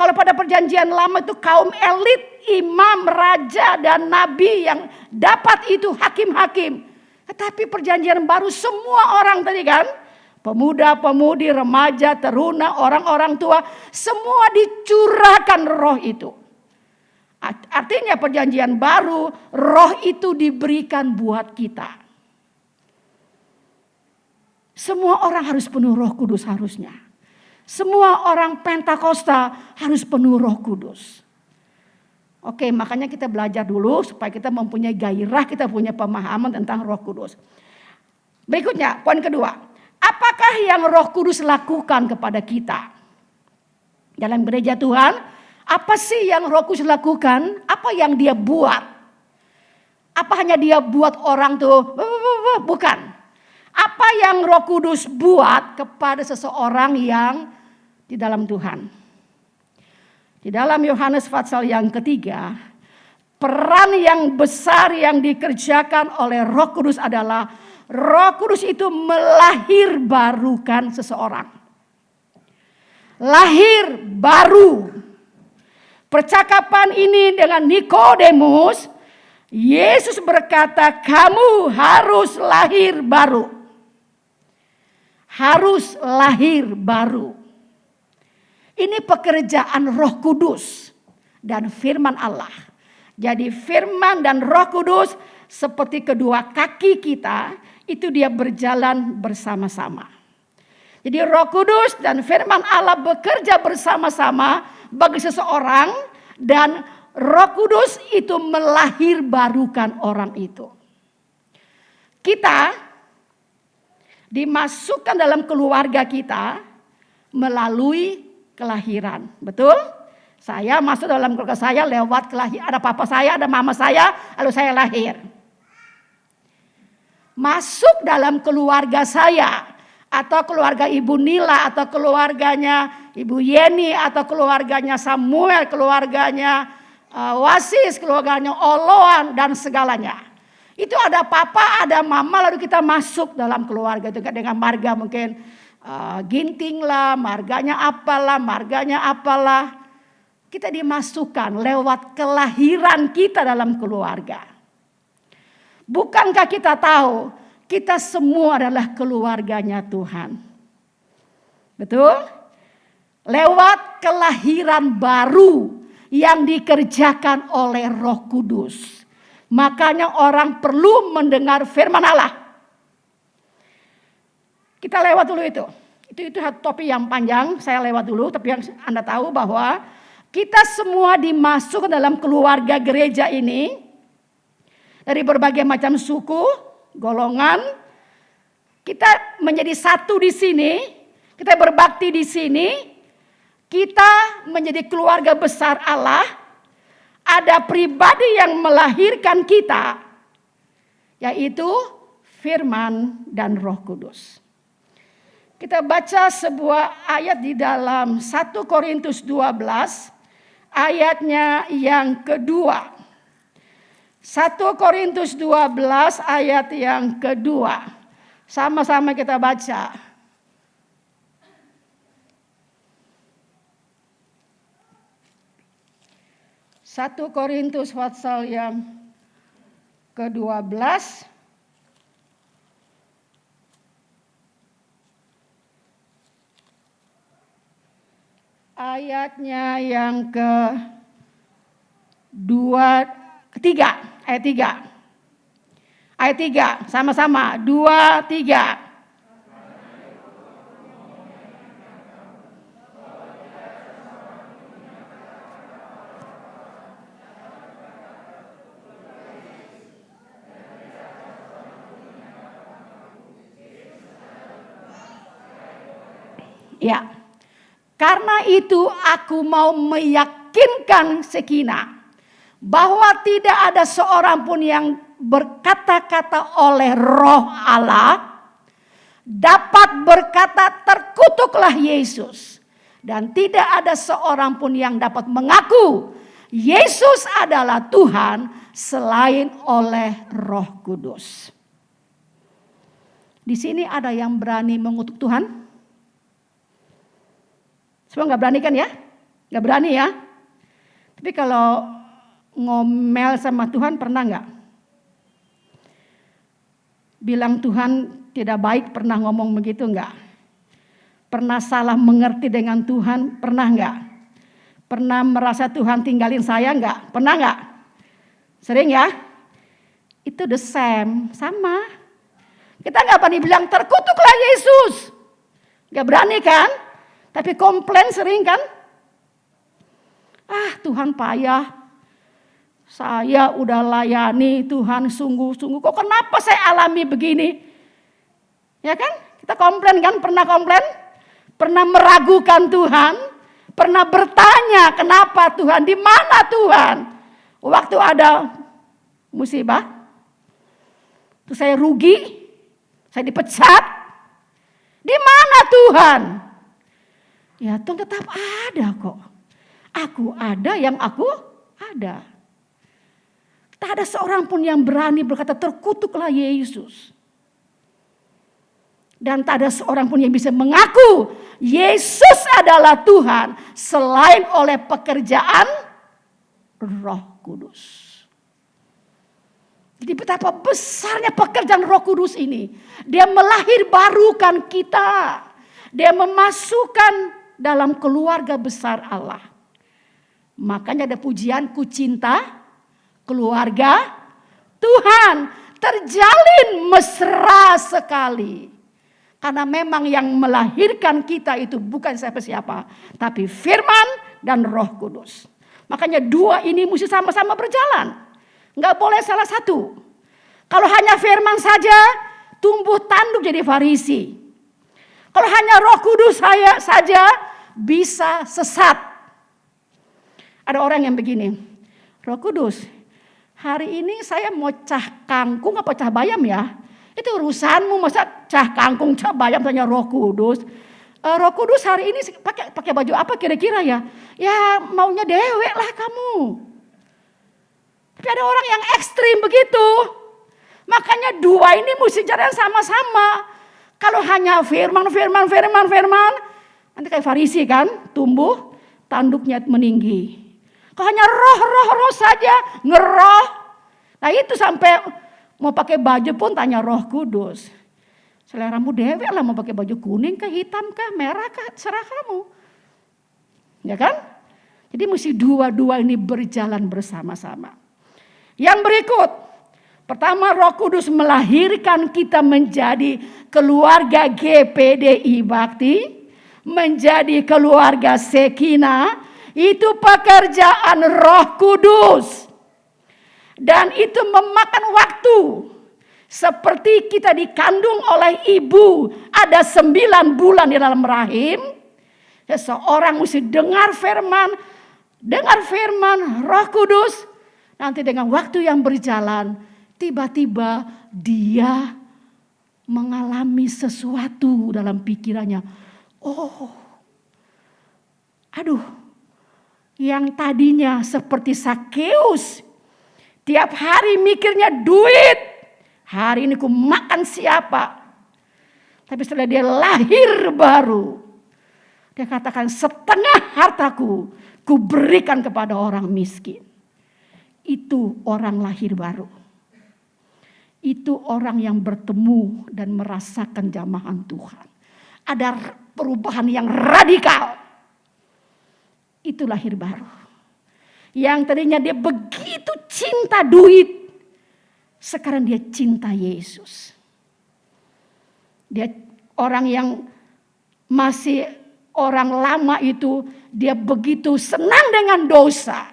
Kalau pada perjanjian lama itu kaum elit, imam, raja, dan nabi yang dapat itu hakim-hakim. Tetapi perjanjian baru semua orang tadi kan, pemuda, pemudi, remaja, teruna, orang-orang tua, semua dicurahkan roh itu. Artinya perjanjian baru, roh itu diberikan buat kita. Semua orang harus penuh Roh Kudus harusnya. Semua orang Pentakosta harus penuh Roh Kudus. Oke, makanya kita belajar dulu supaya kita mempunyai gairah, kita punya pemahaman tentang Roh Kudus. Berikutnya, poin kedua. Apakah yang Roh Kudus lakukan kepada kita? Dalam gereja Tuhan, apa sih yang Roh Kudus lakukan? Apa yang dia buat? Apa hanya dia buat orang tuh? Bukan. Apa yang Roh Kudus buat kepada seseorang yang di dalam Tuhan? Di dalam Yohanes pasal yang ketiga, peran yang besar yang dikerjakan oleh Roh Kudus adalah Roh Kudus itu melahirbarukan seseorang. Lahir baru. Percakapan ini dengan Nikodemus, Yesus berkata, kamu harus lahir baru. Harus lahir baru. Ini pekerjaan Roh Kudus dan firman Allah. Jadi firman dan Roh Kudus seperti kedua kaki kita, itu dia berjalan bersama-sama. Jadi Roh Kudus dan firman Allah bekerja bersama-sama bagi seseorang, dan Roh Kudus itu melahirbarukan orang itu. Kita dimasukkan dalam keluarga kita melalui kelahiran. Betul? Saya masuk dalam keluarga saya lewat kelahiran. Ada papa saya, ada mama saya, lalu saya lahir. Masuk dalam keluarga saya, atau keluarga Ibu Nila, atau keluarganya Ibu Yeni, atau keluarganya Samuel, keluarganya Wasis, keluarganya Oloan, dan segalanya. Itu ada papa, ada mama, lalu kita masuk dalam keluarga itu dengan marga mungkin ginting lah, marganya apalah. Kita dimasukkan lewat kelahiran kita dalam keluarga. Bukankah kita tahu kita semua adalah keluarganya Tuhan? Betul? Lewat kelahiran baru yang dikerjakan oleh Roh Kudus. Makanya orang perlu mendengar firman Allah. Kita lewat dulu itu. Itu topik yang panjang, saya lewat dulu. Tapi yang Anda tahu bahwa kita semua dimasukkan dalam keluarga gereja ini. Dari berbagai macam suku, golongan. Kita menjadi satu di sini. Kita berbakti di sini. Kita menjadi keluarga besar Allah. Ada pribadi yang melahirkan kita, yaitu firman dan Roh Kudus. Kita baca sebuah ayat di dalam 1 Korintus 12, ayatnya yang kedua. 1 Korintus 12 ayat yang kedua. Sama-sama kita baca. 1 Korintus pasal yang ke-12 ayatnya yang ketiga, ayat 3. Ayat 3 sama-sama 2, 3. Ya, karena itu aku mau meyakinkan Sekina bahwa tidak ada seorang pun yang berkata-kata oleh Roh Allah dapat berkata terkutuklah Yesus, dan tidak ada seorang pun yang dapat mengaku Yesus adalah Tuhan selain oleh Roh Kudus. Di sini ada yang berani mengutuk Tuhan? Semua nggak berani kan ya? Gak berani ya. Tapi kalau ngomel sama Tuhan pernah gak? Bilang Tuhan tidak baik pernah ngomong begitu gak? Pernah salah mengerti dengan Tuhan pernah gak? Pernah merasa Tuhan tinggalin saya gak? Pernah gak? Sering ya? Itu the same, sama. Kita gak berani bilang terkutuklah Yesus. Gak berani kan? Tapi komplain sering kan? Tuhan payah. Saya udah layani Tuhan sungguh-sungguh. Kok kenapa saya alami begini? Ya kan? Kita komplain kan? Pernah komplain? Pernah meragukan Tuhan? Pernah bertanya kenapa Tuhan? Di mana Tuhan? Waktu ada musibah, terus saya rugi, saya dipecat. Di mana Tuhan? Ya Tuhan tetap ada kok. Aku ada yang aku ada. Tak ada seorang pun yang berani berkata terkutuklah Yesus. Dan tak ada seorang pun yang bisa mengaku Yesus adalah Tuhan selain oleh pekerjaan Roh Kudus. Jadi betapa besarnya pekerjaan Roh Kudus ini. Dia melahirbarukan kita. Dia memasukkan dalam keluarga besar Allah. Makanya ada pujian, ku cinta keluarga Tuhan. Terjalin mesra sekali. Karena memang yang melahirkan kita itu bukan siapa-siapa. Tapi firman dan Roh Kudus. Makanya dua ini mesti sama-sama berjalan. Enggak boleh salah satu. Kalau hanya firman saja, tumbuh tanduk jadi Farisi. Kalau hanya Roh Kudus saja, bisa sesat. Ada orang yang begini, Roh Kudus, hari ini saya mau cah kangkung apa cah bayam ya? Itu urusanmu, masa cah kangkung, cah bayam tanya Roh Kudus. Roh Kudus hari ini pakai baju apa kira-kira ya? Ya maunya dewek lah kamu. Tapi ada orang yang ekstrim begitu. Makanya dua ini mesti jalan sama-sama. Kalau hanya firman, nanti kayak Farisi kan, tumbuh tanduknya meninggi. Kalau hanya roh saja, ngeroh. Nah itu sampai mau pakai baju pun tanya Roh Kudus. Seleramu dewek lah, mau pakai baju kuning kah, hitam kah, merah kah, serah kamu. Ya kan? Jadi mesti dua-dua ini berjalan bersama-sama. Yang berikut, pertama Roh Kudus melahirkan kita menjadi keluarga GPDI Bakti, menjadi keluarga Sekina. Itu pekerjaan Roh Kudus. Dan itu memakan waktu. Seperti kita dikandung oleh ibu. Ada 9 bulan di dalam rahim. Seseorang mesti dengar firman Roh Kudus. Nanti dengan waktu yang berjalan, tiba-tiba dia mengalami sesuatu dalam pikirannya. Yang tadinya seperti Sakeus, tiap hari mikirnya duit, hari ini ku makan siapa. Tapi setelah dia lahir baru, dia katakan setengah hartaku ku berikan kepada orang miskin. Itu orang lahir baru. Itu orang yang bertemu dan merasakan jamahan Tuhan. Ada perubahan yang radikal. Itu lahir baru. Yang tadinya dia begitu cinta duit, sekarang dia cinta Yesus. Dia orang yang masih orang lama itu, dia begitu senang dengan dosa.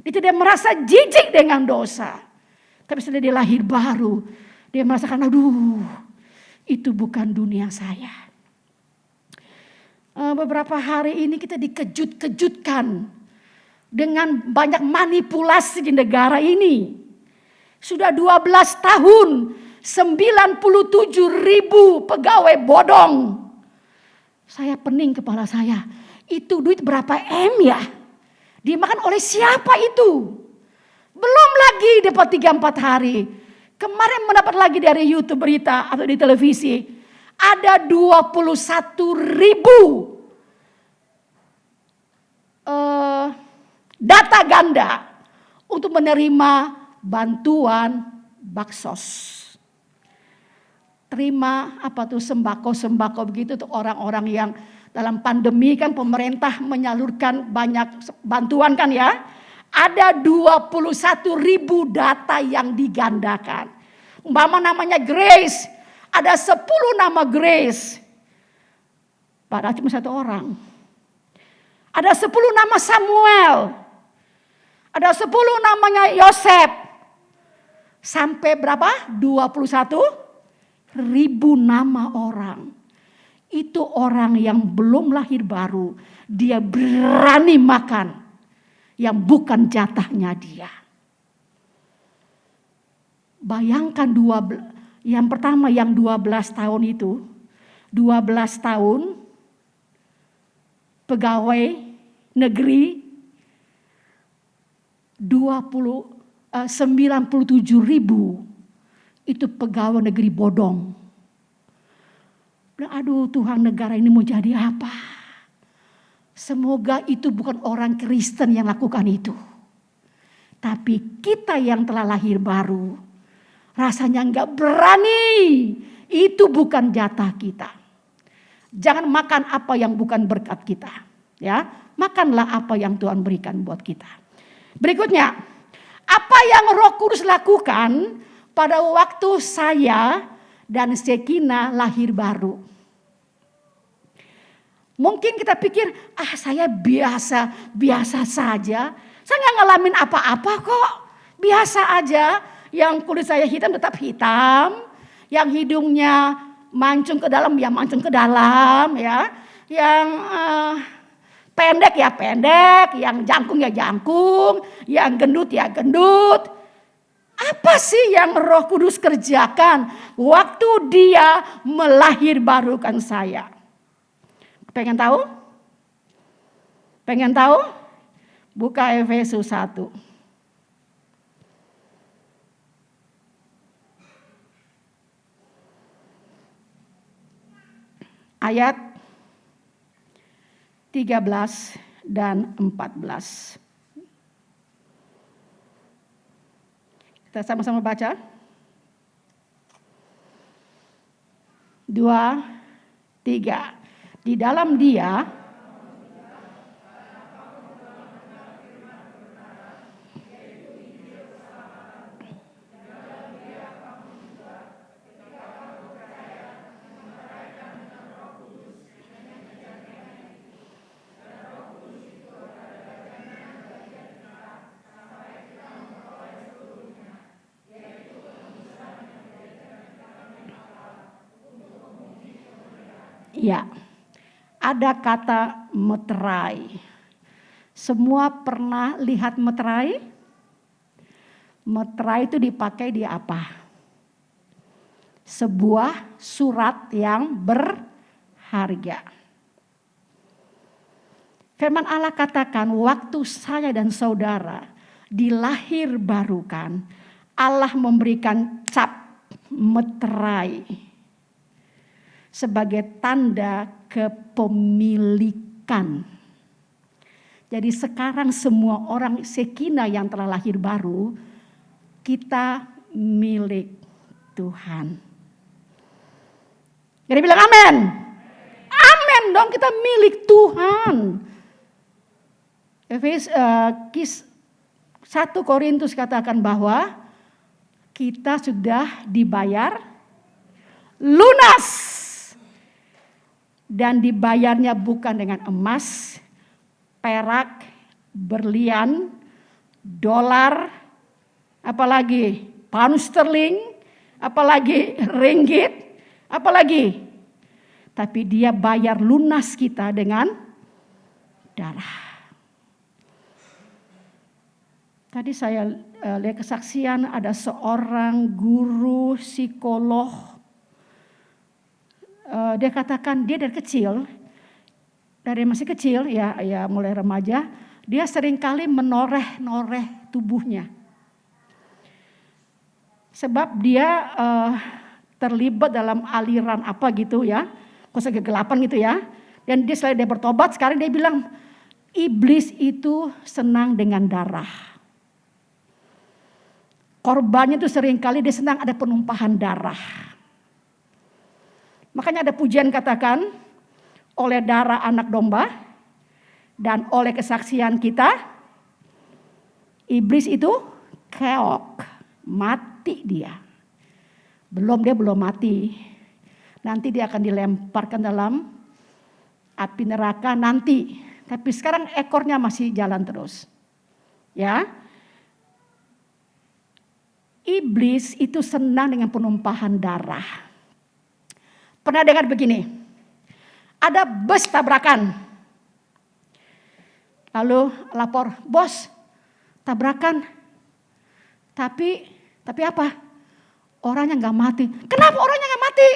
Dia tidak merasa jijik dengan dosa. Tapi setelah dia lahir baru, dia merasakan, itu bukan dunia saya. Beberapa hari ini kita dikejut-kejutkan dengan banyak manipulasi di negara ini. Sudah 12 tahun, 97.000 pegawai bodong. Saya pening kepala saya. Itu duit berapa M ya? Dimakan oleh siapa itu? Belum lagi dapat 3-4 hari. Kemarin mendapat lagi dari YouTube berita atau di televisi. Ada 21.000 data ganda untuk menerima bantuan baksos. Terima sembako begitu untuk orang-orang yang dalam pandemi kan pemerintah menyalurkan banyak bantuan kan ya. Ada 21.000 data yang digandakan. Umpama namanya Grace, ada 10 nama Grace. Padahal cuma 1 orang. Ada 10 nama Samuel. Ada 10 namanya Yosef. Sampai berapa? 21.000 nama orang. Itu orang yang belum lahir baru. Dia berani makan yang bukan jatahnya dia. Bayangkan yang pertama yang 12 tahun itu. 12 tahun pegawai negeri 97.000 itu pegawai negeri bodong. Aduh Tuhan, negara ini mau jadi apa? Semoga itu bukan orang Kristen yang lakukan itu. Tapi kita yang telah lahir baru, rasanya enggak berani. Itu bukan jatah kita. Jangan makan apa yang bukan berkat kita. Ya, makanlah apa yang Tuhan berikan buat kita. Berikutnya, apa yang Roh Kudus lakukan pada waktu saya dan Sekina lahir baru. Mungkin kita pikir, saya biasa saja. Saya nggak ngalamin apa-apa kok. Biasa aja. Yang kulit saya hitam tetap hitam. Yang hidungnya mancung ke dalam, ya mancung ke dalam. Ya. Yang pendek ya pendek. Yang jangkung ya jangkung. Yang gendut ya gendut. Apa sih yang Roh Kudus kerjakan waktu dia melahirbarukan saya? Pengen tahu? Pengen tahu? Buka Efesus 1. Ayat 13 dan 14. Kita sama-sama baca. 2, 3. Di dalam dia ya, ada kata meterai. Semua pernah lihat meterai? Meterai itu dipakai di apa? Sebuah surat yang berharga. Firman Allah katakan, waktu saya dan saudara dilahirbarukan, Allah memberikan cap meterai sebagai tanda kepemilikan. Jadi sekarang semua orang Sekina yang telah lahir baru, kita milik Tuhan. Jadi bilang amin. Amin dong, kita milik Tuhan. Efesus 1 Korintus katakan bahwa kita sudah dibayar lunas. Dan dibayarnya bukan dengan emas, perak, berlian, dolar, apalagi pound sterling, apalagi ringgit, apalagi. Tapi dia bayar lunas kita dengan darah. Tadi saya lihat kesaksian ada seorang guru psikolog. Dia katakan dia dari masih kecil ya mulai remaja, dia seringkali menoreh tubuhnya. Sebab dia terlibat dalam aliran apa gitu ya, kuasa kegelapan gitu ya. Dan dia selain dia bertobat, sekarang dia bilang Iblis itu senang dengan darah. Korbannya itu seringkali dia senang ada penumpahan darah. Makanya ada pujian katakan, oleh darah anak domba dan oleh kesaksian kita, iblis itu keok, mati dia. Dia belum mati. Nanti dia akan dilemparkan dalam api neraka nanti. Tapi sekarang ekornya masih jalan terus. Ya. Iblis itu senang dengan penumpahan darah. Pernah dengar begini? Ada bus tabrakan. Lalu lapor, bos, tabrakan. Tapi apa? Orangnya nggak mati. Kenapa orangnya nggak mati?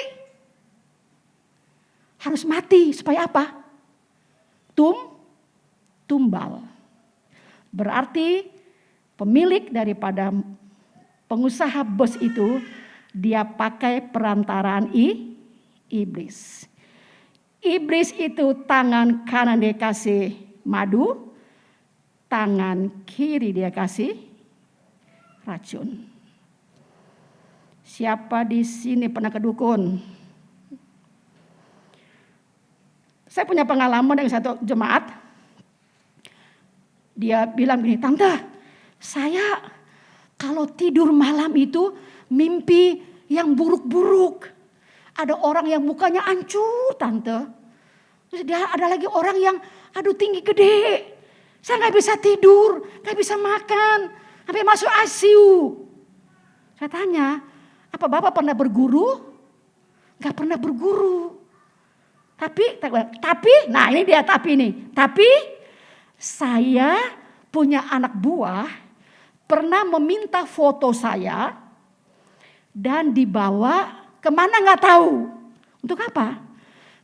Harus mati supaya apa? Tumbal. Berarti pemilik daripada pengusaha bus itu dia pakai perantaraan iblis. Iblis itu tangan kanan dia kasih madu, tangan kiri dia kasih racun. Siapa di sini pernah ke dukun? Saya punya pengalaman dengan satu jemaat. Dia bilang begini, tante, saya kalau tidur malam itu mimpi yang buruk-buruk. Ada orang yang mukanya hancur, tante. Terus ada lagi orang yang tinggi gede. Saya nggak bisa tidur, nggak bisa makan, sampai masuk ICU. Saya tanya, apa bapak pernah berguru? Nggak pernah berguru. Tapi, nah ini dia tapi nih. Tapi saya punya anak buah pernah meminta foto saya dan dibawa kemana nggak tahu. Untuk apa?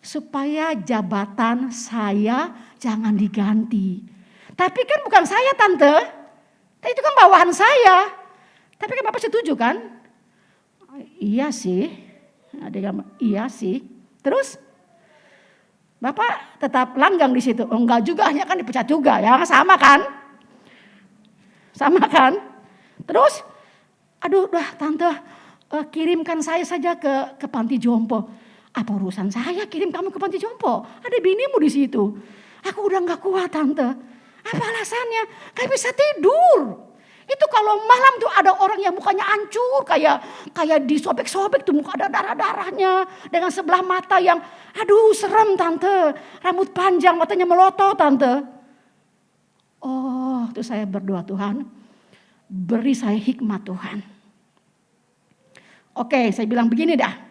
Supaya jabatan saya jangan diganti. Tapi kan bukan saya tante. Itu kan bawahan saya. Tapi kan bapak setuju kan? Iya sih. Iya sih. Terus? Bapak tetap langgang di situ. Oh, enggak juga, hanya kan dipecat juga ya, sama kan? Sama kan? Terus, tante, kirimkan saya saja ke panti jompo. Apa urusan saya kirim kamu ke panti jompo? Ada binimu di situ. Aku udah nggak kuat tante. Apa alasannya? Gak bisa tidur. Itu kalau malam tuh ada orang yang mukanya hancur, kayak disobek-sobek tuh muka, ada darah-darahnya, dengan sebelah mata yang serem tante, rambut panjang, matanya melotot tante. Oh, itu saya berdoa, Tuhan, beri saya hikmat Tuhan. Oke, saya bilang begini dah.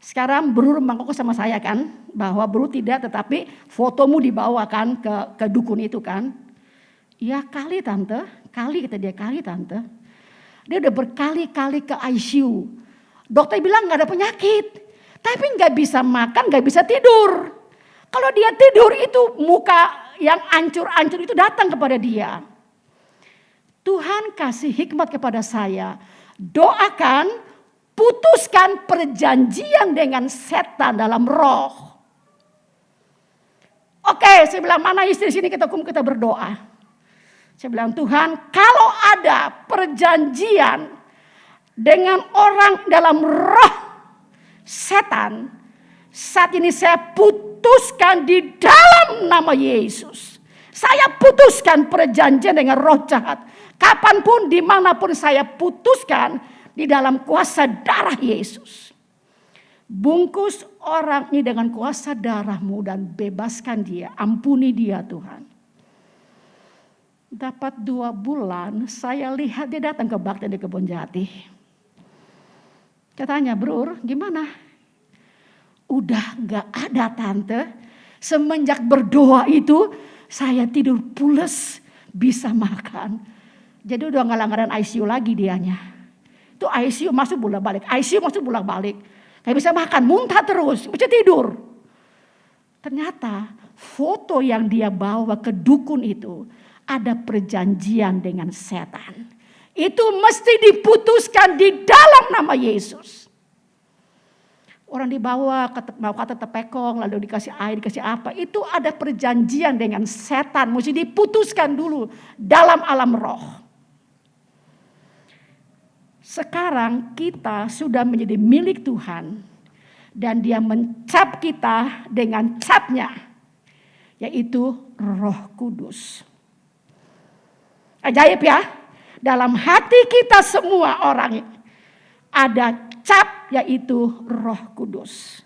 Sekarang Bro mangkok sama saya kan, bahwa Bro tidak, tetapi fotomu dibawakan ke dukun itu kan. Ya kali tante, kata dia, tante. Dia udah berkali-kali ke ICU. Dokter bilang gak ada penyakit. Tapi gak bisa makan, gak bisa tidur. Kalau dia tidur itu muka yang ancur-ancur itu datang kepada dia. Tuhan kasih hikmat kepada saya. Doakan, putuskan perjanjian dengan setan dalam roh. Oke, saya bilang mana istri sini kita berdoa. Saya bilang Tuhan, kalau ada perjanjian dengan orang dalam roh setan, saat ini saya putuskan di dalam nama Yesus. Saya putuskan perjanjian dengan roh jahat. Kapanpun, dimanapun saya putuskan di dalam kuasa darah Yesus. Bungkus orang ini dengan kuasa darah-Mu dan bebaskan dia. Ampuni dia Tuhan. Dapat 2 bulan saya lihat dia datang ke Bakti di Kebon Jati. Katanya, Bro, gimana? Udah gak ada tante. Semenjak berdoa itu saya tidur pules, bisa makan. Jadi udah gak langgaran ICU lagi dianya. Itu ICU masuk bolak-balik, ICU masuk bolak-balik. Gak bisa makan, muntah terus, bisa tidur. Ternyata foto yang dia bawa ke dukun itu ada perjanjian dengan setan. Itu mesti diputuskan di dalam nama Yesus. Orang dibawa mau kata tepekong, lalu dikasih air, dikasih apa. Itu ada perjanjian dengan setan. Mesti diputuskan dulu dalam alam roh. Sekarang kita sudah menjadi milik Tuhan. Dan dia mencap kita dengan capnya. Yaitu Roh Kudus. Ajaib ya. Dalam hati kita semua orang ada cap, yaitu Roh Kudus.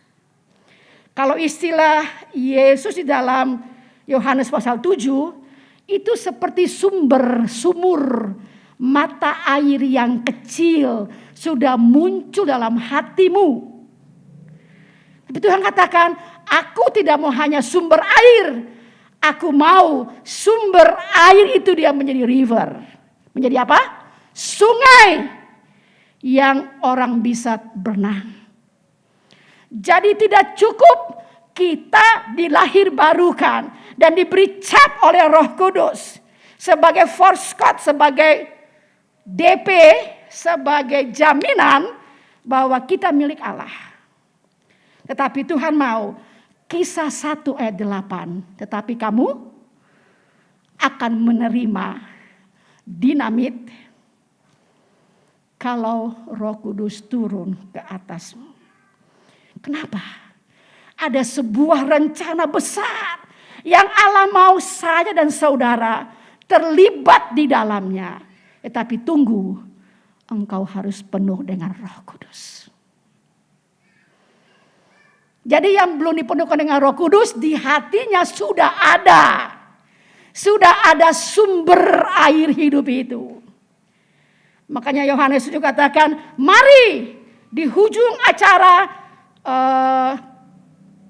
Kalau istilah Yesus di dalam Yohanes pasal 7, itu seperti sumur mata air yang kecil sudah muncul dalam hatimu. Tapi Tuhan katakan, aku tidak mau hanya sumber air, aku mau sumber air itu dia menjadi river. Menjadi apa? Sungai yang orang bisa berenang. Jadi tidak cukup kita dilahir barukan dan diberi cap oleh Roh Kudus sebagai forskot, sebagai DP, sebagai jaminan bahwa kita milik Allah. Tetapi Tuhan mau, Kisah 1 ayat 8, tetapi kamu akan menerima dinamit kalau Roh Kudus turun ke atasmu. Kenapa? Ada sebuah rencana besar yang Allah mau saya dan saudara terlibat di dalamnya. Tetapi tunggu, engkau harus penuh dengan Roh Kudus. Jadi yang belum dipenuhkan dengan Roh Kudus, di hatinya sudah ada sumber air hidup itu. Makanya Yohanes juga katakan, mari di hujung acara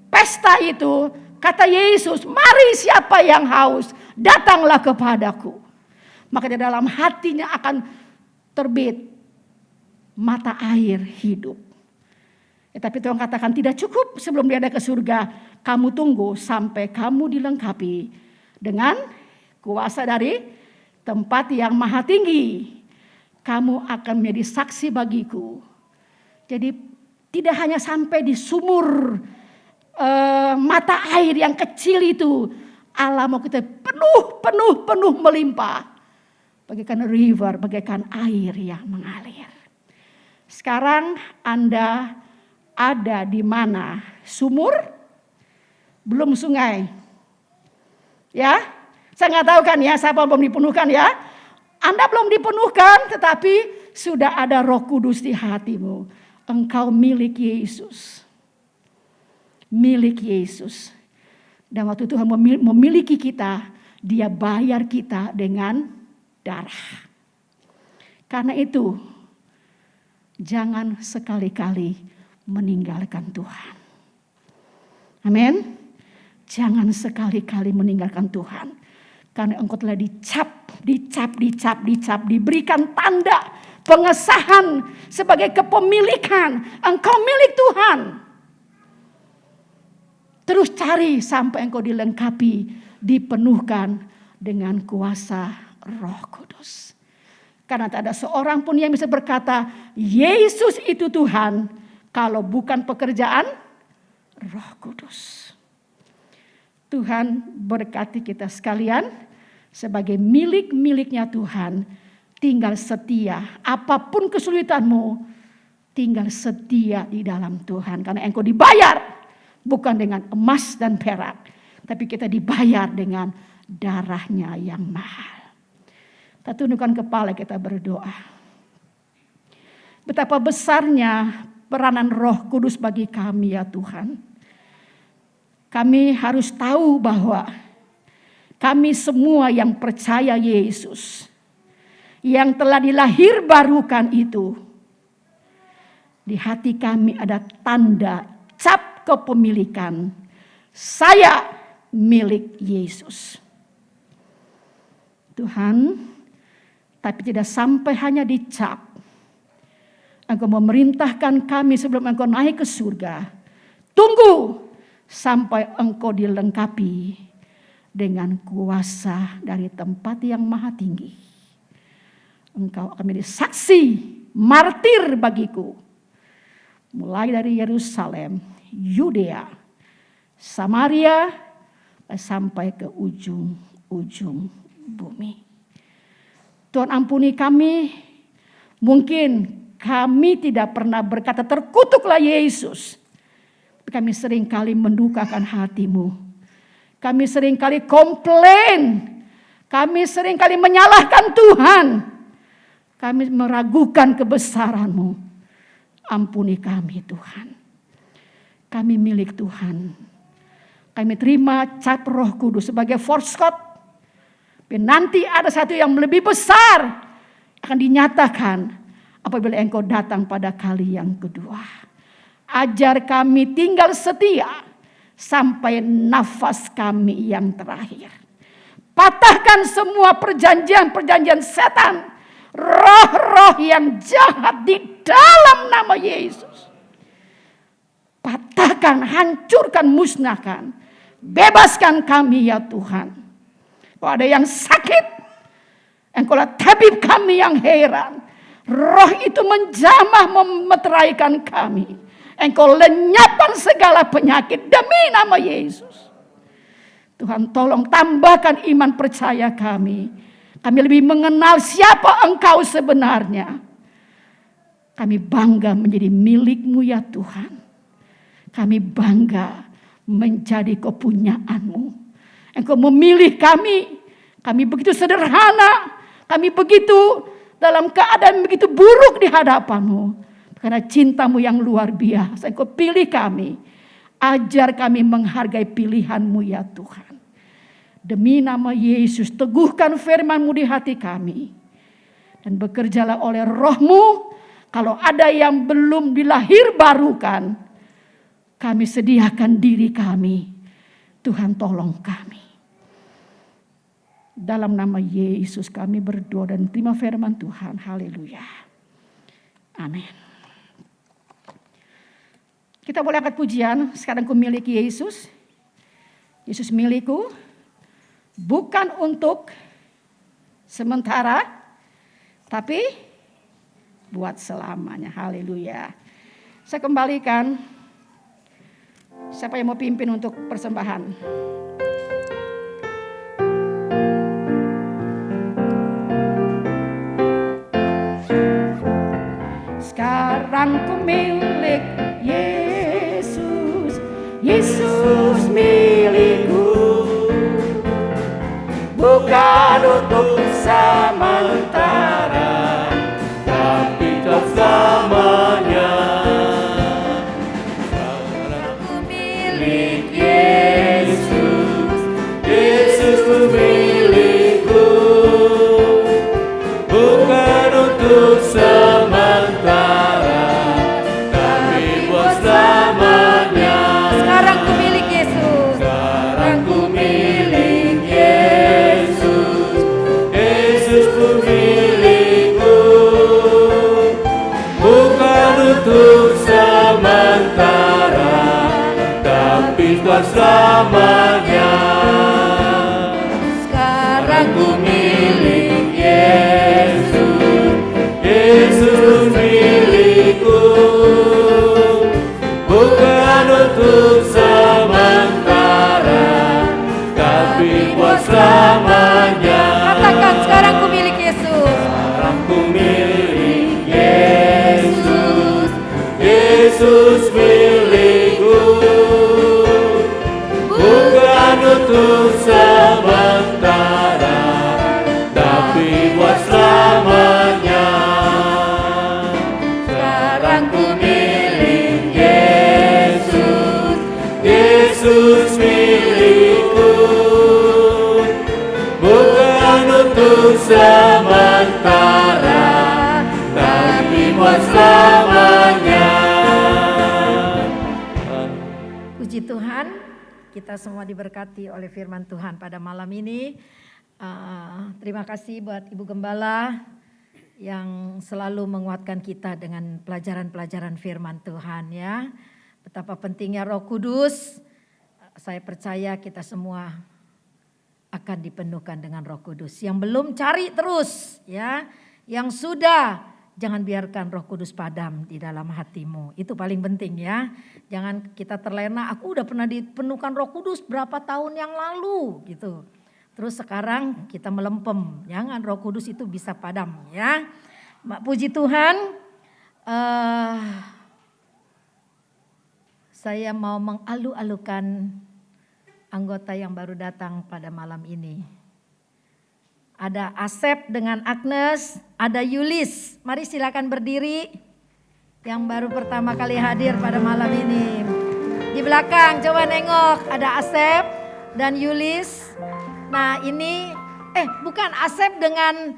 pesta itu, kata Yesus, mari siapa yang haus, datanglah kepadaku. Maka di dalam hatinya akan terbit mata air hidup. Tapi Tuhan katakan tidak cukup sebelum dia ada ke surga. Kamu tunggu sampai kamu dilengkapi dengan kuasa dari tempat yang maha tinggi. Kamu akan menjadi saksi bagiku. Jadi tidak hanya sampai di sumur mata air yang kecil itu. Allah mau kita penuh melimpah. Bagaikan river, bagaikan air yang mengalir. Sekarang Anda ada di mana? Sumur? Belum sungai. Ya, saya nggak tahu kan ya, siapa belum dipenuhkan ya. Anda belum dipenuhkan, tetapi sudah ada Roh Kudus di hatimu. Engkau milik Yesus. Milik Yesus. Dan waktu Tuhan memiliki kita, dia bayar kita dengan darah. Karena itu, jangan sekali-kali meninggalkan Tuhan. Amin. Jangan sekali-kali meninggalkan Tuhan. Karena engkau telah dicap, diberikan tanda pengesahan sebagai kepemilikan. Engkau milik Tuhan. Terus cari sampai engkau dilengkapi, dipenuhkan dengan kuasa Roh Kudus. Karena tak ada seorang pun yang bisa berkata, Yesus itu Tuhan, kalau bukan pekerjaan Roh Kudus. Tuhan berkati kita sekalian sebagai milik-miliknya Tuhan. Tinggal setia, apapun kesulitanmu, tinggal setia di dalam Tuhan. Karena engkau dibayar bukan dengan emas dan perak, tapi kita dibayar dengan darahnya yang mahal. Kita tundukkan kepala, kita berdoa. Betapa besarnya peranan Roh Kudus bagi kami ya Tuhan. Kami harus tahu bahwa kami semua yang percaya Yesus, yang telah dilahirbarukan itu, di hati kami ada tanda cap kepemilikan. Saya milik Yesus. Tuhan, tapi tidak sampai hanya dicap. Engkau memerintahkan kami sebelum engkau naik ke surga. Tunggu sampai engkau dilengkapi dengan kuasa dari tempat yang maha tinggi. Engkau akan menjadi saksi, martir bagiku. mulai dari Yerusalem, Yudea, Samaria, sampai ke ujung-ujung bumi. Tuhan ampuni kami, mungkin kami tidak pernah berkata terkutuklah Yesus. Kami seringkali mendukakan hati-Mu. Kami seringkali komplain. Kami seringkali menyalahkan Tuhan. Kami meragukan kebesaran-Mu. Ampuni kami Tuhan. Kami milik Tuhan. Kami terima cap Roh Kudus sebagai forskot. Dan nanti ada satu yang lebih besar akan dinyatakan apabila Engkau datang pada kali yang kedua. Ajar kami tinggal setia sampai nafas kami yang terakhir. Patahkan semua perjanjian-perjanjian setan, roh-roh yang jahat di dalam nama Yesus. Patahkan, hancurkan, musnahkan. Bebaskan kami ya Tuhan. Kalau ada yang sakit, Engkaulah tabib kami yang heran. Roh itu menjamah memeteraikan kami. Engkau lenyapkan segala penyakit demi nama Yesus. Tuhan tolong tambahkan iman percaya kami. Kami lebih mengenal siapa Engkau sebenarnya. Kami bangga menjadi milik-Mu ya Tuhan. Kami bangga menjadi kepunyaan-Mu. Engkau memilih kami. Kami begitu sederhana. Kami begitu dalam keadaan begitu buruk di hadapan-Mu. Karena cinta-Mu yang luar biasa. Engkau pilih kami. Ajar kami menghargai pilihan-Mu ya Tuhan. Demi nama Yesus, teguhkan firman-Mu di hati kami. Dan bekerjalah oleh Roh-Mu. Kalau ada yang belum dilahir barukan, kami sediakan diri kami. Tuhan tolong kami. Dalam nama Yesus kami berdoa dan terima firman Tuhan. Haleluya. Amin. Kita boleh angkat pujian. Sekarang ku miliki Yesus. Yesus milikku. Bukan untuk sementara. Tapi buat selamanya. Haleluya. Saya kembalikan. Siapa yang mau pimpin untuk persembahan? Sekarang ku milik Yesus, Yesus milikku, bukan untuk sementara, tapi untuk selamanya. Aku milik Yesus, Yesus milikku, bukan untuk sementara, tapi buat selamanya. Sekarang ku milik Yesus. Sekarang ku milik Yesus, Yesus ku milikku, bukan untuk sementara, tapi buat selamanya. Sekarang ku milik Yesus, Yesus milikku, bukan untuk sementara, tapi buat selamanya. katakan sekarang ku milik Yesus. Sekarang ku milik Yesus, Yesus milikku, bukan untuk sementara, tapi buat selamanya. Sekarang ku milik Yesus, Yesus milikku, bukan untuk sementara, tapi buat selamanya. Puji Tuhan, kita semua diberkati oleh firman Tuhan pada malam ini. Terima kasih buat Ibu Gembala yang selalu menguatkan kita dengan pelajaran-pelajaran firman Tuhan ya. Betapa pentingnya Roh Kudus. Saya percaya kita semua akan dipenuhkan dengan Roh Kudus. Yang belum cari terus ya. Yang sudah Jangan biarkan Roh Kudus padam di dalam hatimu. Itu paling penting ya. Jangan kita terlena, aku udah pernah dipenuhkan Roh Kudus berapa tahun yang lalu gitu. Terus sekarang kita melempem. Jangan, Roh Kudus itu bisa padam ya. Puji Tuhan. Saya mau mengalu-alukan anggota yang baru datang pada malam ini. Ada Asep dengan Agnes, ada Yulis. Mari silakan berdiri. Yang baru pertama kali hadir pada malam ini. Di belakang coba nengok, ada Asep dan Yulis. Nah ini, bukan Asep dengan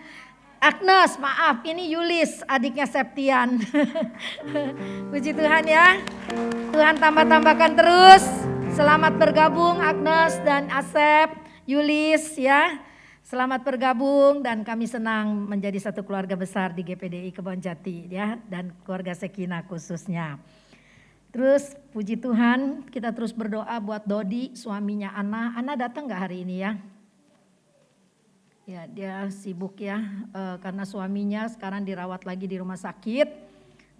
Agnes, maaf, ini Yulis, adiknya Septian. Puji Tuhan ya. Tuhan tambah-tambahkan terus. Selamat bergabung Agnes dan Asep, Yulis ya. Selamat bergabung dan kami senang menjadi satu keluarga besar di GPDI Kebonjati ya, dan keluarga Sekina khususnya. Terus puji Tuhan, kita terus berdoa buat Dodi, suaminya Ana. Ana datang nggak hari ini ya? Ya dia sibuk ya, karena suaminya sekarang dirawat lagi di rumah sakit.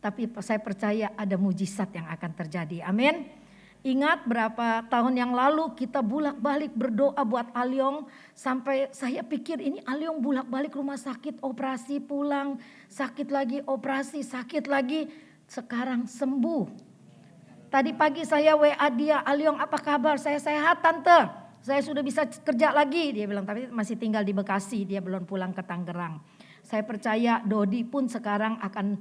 Tapi saya percaya ada mujizat yang akan terjadi. Amin. Ingat berapa tahun yang lalu kita bolak-balik berdoa buat Alyong. Sampai saya pikir ini Alyong bolak-balik rumah sakit, operasi pulang, sakit lagi, operasi, sakit lagi. Sekarang sembuh. Tadi pagi saya WA dia, Alyong apa kabar? Saya sehat tante, saya sudah bisa kerja lagi. Dia bilang tapi masih tinggal di Bekasi, dia belum pulang ke Tangerang. Saya percaya Dodi pun sekarang akan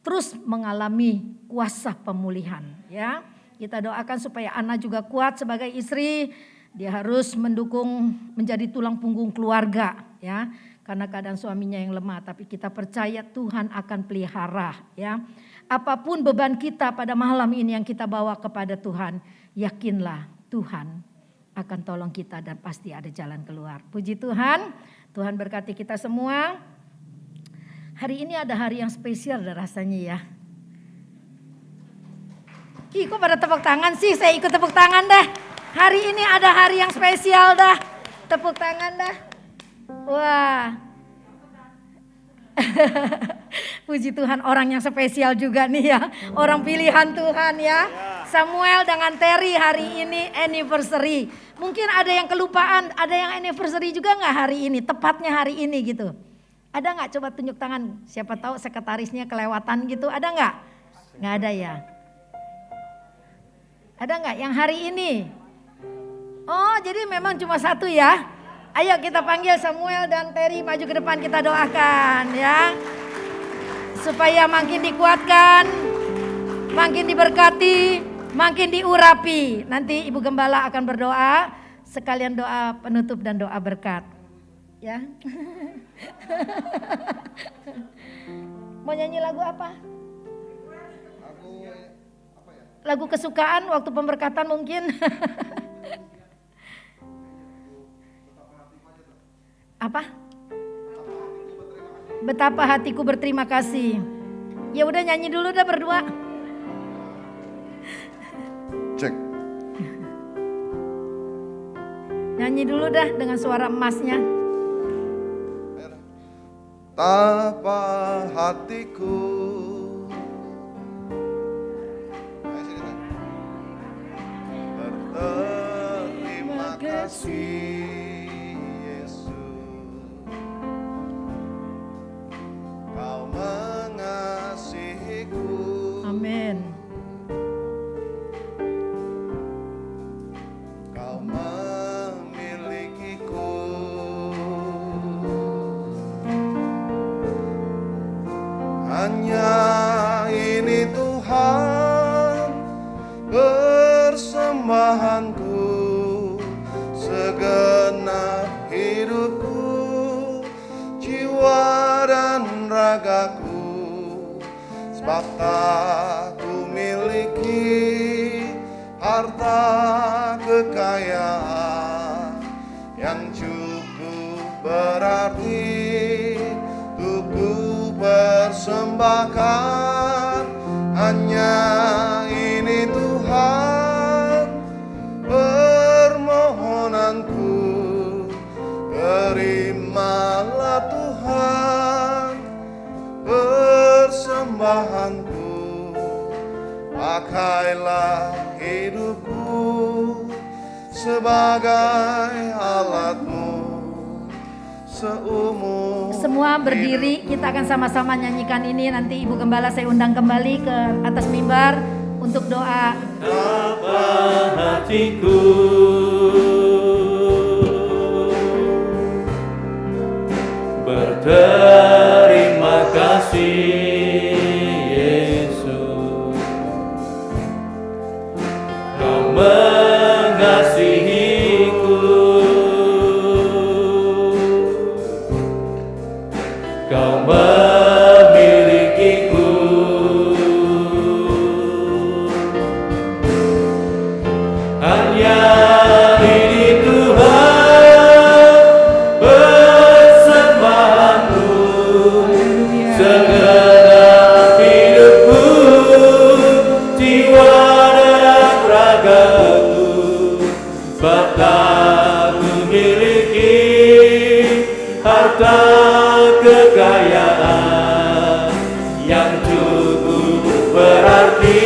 terus mengalami kuasa pemulihan ya. Kita doakan supaya Ana juga kuat sebagai istri. Dia harus mendukung, menjadi tulang punggung keluarga ya. Karena keadaan suaminya yang lemah, tapi kita percaya Tuhan akan pelihara ya. Apapun beban kita pada malam ini yang kita bawa kepada Tuhan, yakinlah Tuhan akan tolong kita dan pasti ada jalan keluar. Puji Tuhan, Tuhan berkati kita semua. Hari ini ada hari yang spesial rasanya ya. Ih kok pada tepuk tangan sih, saya ikut tepuk tangan dah. Hari ini ada hari yang spesial dah. Tepuk tangan dah. Wah. Puji Tuhan, orang yang spesial juga nih ya. Orang pilihan Tuhan ya. Samuel dengan Terry hari ini anniversary. Mungkin ada yang kelupaan, ada yang anniversary juga gak hari ini, tepatnya hari ini gitu. Ada gak? Coba tunjuk tangan, siapa tahu sekretarisnya kelewatan gitu, ada gak? Gak ada ya. Ada nggak yang hari ini? Oh jadi memang cuma satu ya. Ayo kita panggil Samuel dan Terry maju ke depan, kita doakan ya. Supaya makin dikuatkan, makin diberkati, makin diurapi. Nanti Ibu Gembala akan berdoa, sekalian doa penutup dan doa berkat. Ya. Mau nyanyi lagu apa? Lagu kesukaan waktu pemberkatan mungkin. Apa? Betapa hatiku berterima kasih. Ya udah nyanyi dulu dah berdua. Cek. Nyanyi dulu dah dengan suara emasnya. Betapa hatiku berterima kasih Yesus, Kau mengasihiku. Amin. Kau memilikiku. Hanya ini Tuhan persembahanku, segenap hidupku, jiwa dan ragaku, sebab tak ku miliki harta kekayaan yang cukup berarti untuk ku persembahkan. Hanya ini Tuhan permohonanku, terimalah Tuhan hidupku sebagai alatmu seumur Semua berdiri, kita akan sama-sama nyanyikan ini. Nanti Ibu Gembala saya undang kembali ke atas mimbar untuk doa. Apa hatiku berterima kasih Yesus, Kau mengasihiku, Kau memilikiku. Hanya ini Tuhan persembahanku, segenap hidupku, jiwa dan ragaku, sebab tak memiliki harta kekayaan yang cukup berarti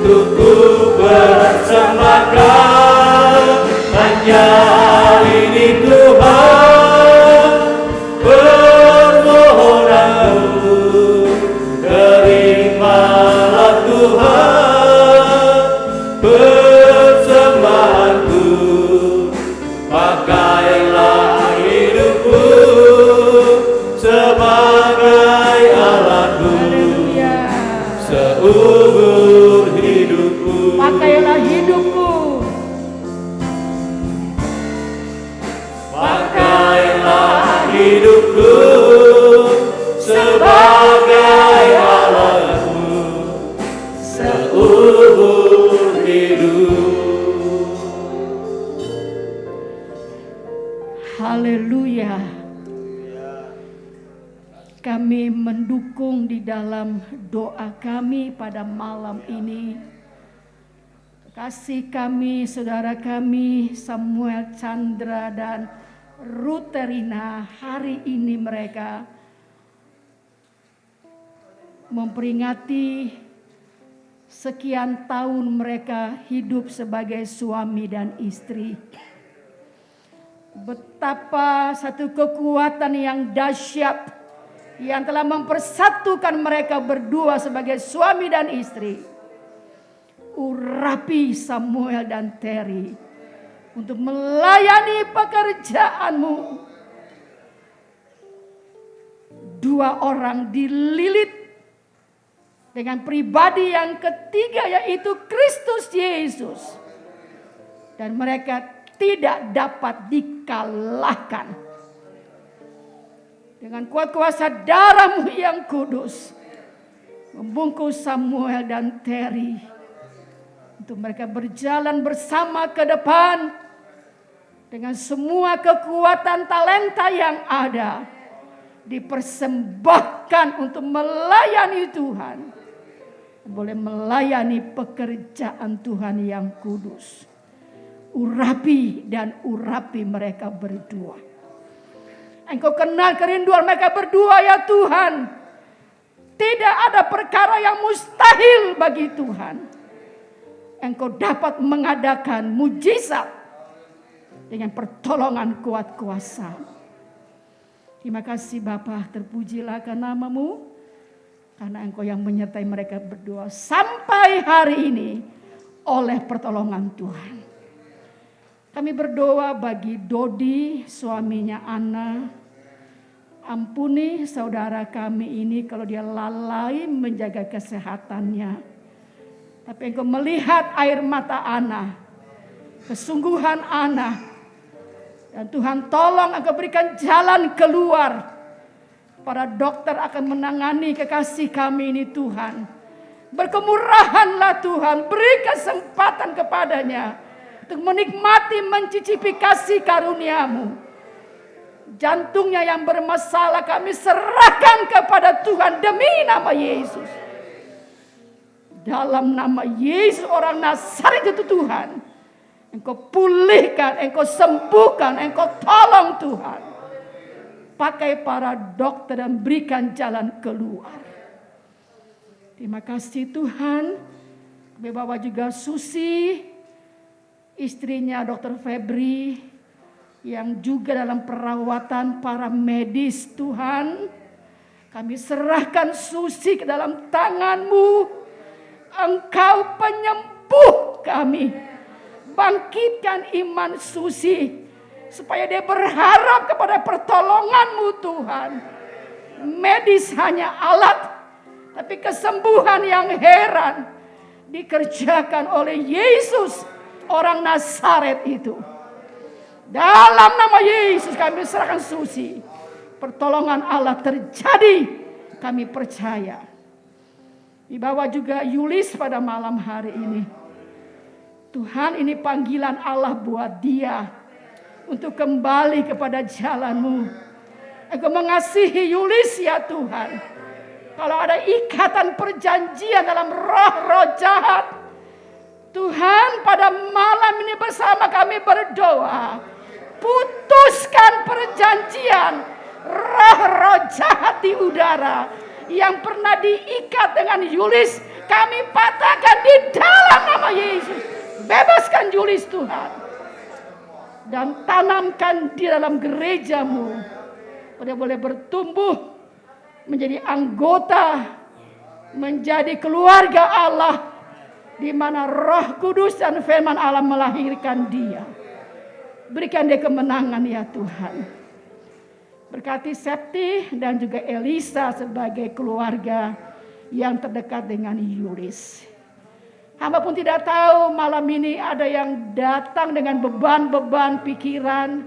untuk ku persembahkan. Hanya ini Tuhan permohonanku, terimalah Tuhan persembahanku, pakailah hidupku sebagai alatmu seumur hidupku. Pakailah hidupku. Pakailah hidupku sebagai alatmu seumur hidup. Haleluya. Kami mendukung di dalam doa kami pada malam ini. Kasih kami, saudara kami Samuel Chandra dan Ruterina, hari ini mereka memperingati sekian tahun mereka hidup sebagai suami dan istri. Betapa satu kekuatan yang dahsyat yang telah mempersatukan mereka berdua sebagai suami dan istri. Urapi Samuel dan Terry untuk melayani pekerjaanmu. Dua orang dililit dengan pribadi yang ketiga, yaitu Kristus Yesus. Dan mereka tidak dapat dikalahkan. Dengan kuat kuasa darah-Mu yang kudus, membungkus Samuel dan Terry untuk mereka berjalan bersama ke depan dengan semua kekuatan talenta yang ada, dipersembahkan untuk melayani Tuhan, boleh melayani pekerjaan Tuhan yang kudus. Urapi dan urapi mereka berdua. Engkau kenal kerinduan mereka berdua ya Tuhan. Tidak ada perkara yang mustahil bagi Tuhan. Engkau dapat mengadakan mujizat dengan pertolongan kuat kuasa. Terima kasih Bapa, terpujilah karena nama-Mu, karena Engkau yang menyertai mereka berdua sampai hari ini oleh pertolongan Tuhan. Kami berdoa bagi Dodi, suaminya Ana. Ampuni saudara kami ini kalau dia lalai menjaga kesehatannya. Tapi Engkau melihat air mata Ana, kesungguhan Ana. Dan Tuhan tolong Engkau berikan jalan keluar. Para dokter akan menangani kekasih kami ini Tuhan. Berkemurahanlah Tuhan, beri kesempatan kepadanya untuk menikmati, mencicipi kasih karunia-Mu. Jantungnya yang bermasalah kami serahkan kepada Tuhan demi nama Yesus. Dalam nama Yesus orang Nazaret itu Tuhan, Engkau pulihkan, Engkau sembuhkan, Engkau tolong Tuhan. Pakai para dokter dan berikan jalan keluar. Terima kasih Tuhan. Kami bawa juga Susi, istrinya Dr. Febri, yang juga dalam perawatan para medis Tuhan. Kami serahkan Susi ke dalam tangan-Mu. Engkau penyembuh kami. Bangkitkan iman Susi, supaya dia berharap kepada pertolongan-Mu Tuhan. Medis hanya alat, tapi kesembuhan yang heran dikerjakan oleh Yesus orang Nazaret itu. Dalam nama Yesus kami serahkan Susi. Pertolongan Allah terjadi, kami percaya. Dibawa juga Yulis pada malam hari ini. Tuhan, ini panggilan Allah buat dia untuk kembali kepada jalan-Mu. Engkau mengasihi Yulis ya Tuhan. Kalau ada ikatan perjanjian dalam roh-roh jahat, Tuhan, pada malam ini bersama kami berdoa, putuskan perjanjian roh-roh jahat di udara yang pernah diikat dengan Yulis, kami patahkan di dalam nama Yesus. Bebaskan Yulis Tuhan, dan tanamkan di dalam gereja-Mu, supaya boleh bertumbuh menjadi anggota, menjadi keluarga Allah, di mana Roh Kudus dan firman Allah melahirkan dia. Berikan dia kemenangan ya Tuhan. Berkati Septi dan juga Elisa sebagai keluarga yang terdekat dengan Yulis. Hamba pun tidak tahu malam ini ada yang datang dengan beban-beban pikiran,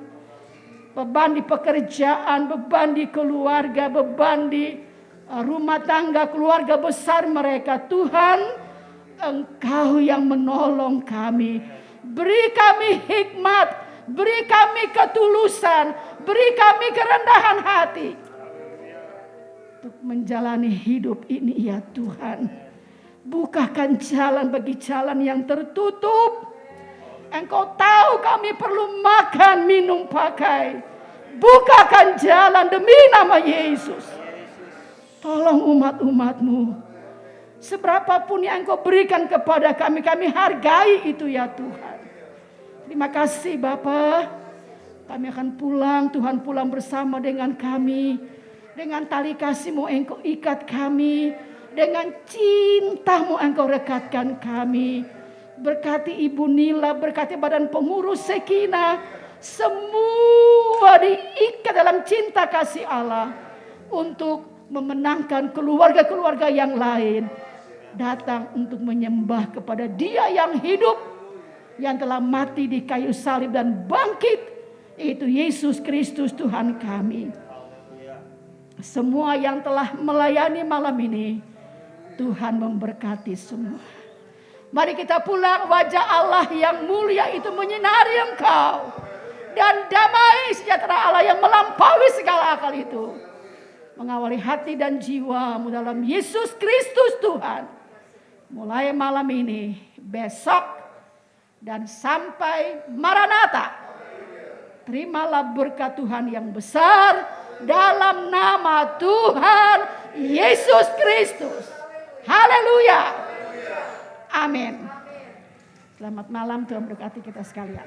beban di pekerjaan, beban di keluarga, beban di rumah tangga, keluarga besar mereka. Tuhan, Engkau yang menolong kami. Beri kami hikmat, beri kami ketulusan, beri kami kerendahan hati untuk menjalani hidup ini ya Tuhan. Bukakan jalan bagi jalan yang tertutup. Engkau tahu kami perlu makan, minum, pakai. Bukakan jalan demi nama Yesus. Tolong umat-umat-Mu. Seberapapun yang Engkau berikan kepada kami, kami hargai itu ya Tuhan. Terima kasih Bapa. Kami akan pulang, Tuhan pulang bersama dengan kami. Dengan tali kasih-Mu Engkau ikat kami. Dengan cinta-Mu Engkau rekatkan kami. Berkati Ibu Nila, berkati badan pengurus Sekina. Semua diikat dalam cinta kasih Allah. Untuk memenangkan keluarga-keluarga yang lain. Datang untuk menyembah kepada Dia yang hidup. Yang telah mati di kayu salib dan bangkit. Yaitu Yesus Kristus Tuhan kami. Semua yang telah melayani malam ini, Tuhan memberkati semua. Mari kita pulang, wajah Allah yang mulia itu menyinari engkau. Dan damai sejahtera Allah yang melampaui segala akal itu mengawali hati dan jiwamu dalam Yesus Kristus Tuhan. Mulai malam ini, besok, dan sampai Maranatha. Terimalah berkat Tuhan yang besar dalam nama Tuhan Yesus Kristus. Haleluya. Amin. Selamat malam, Tuhan berkati kita sekalian.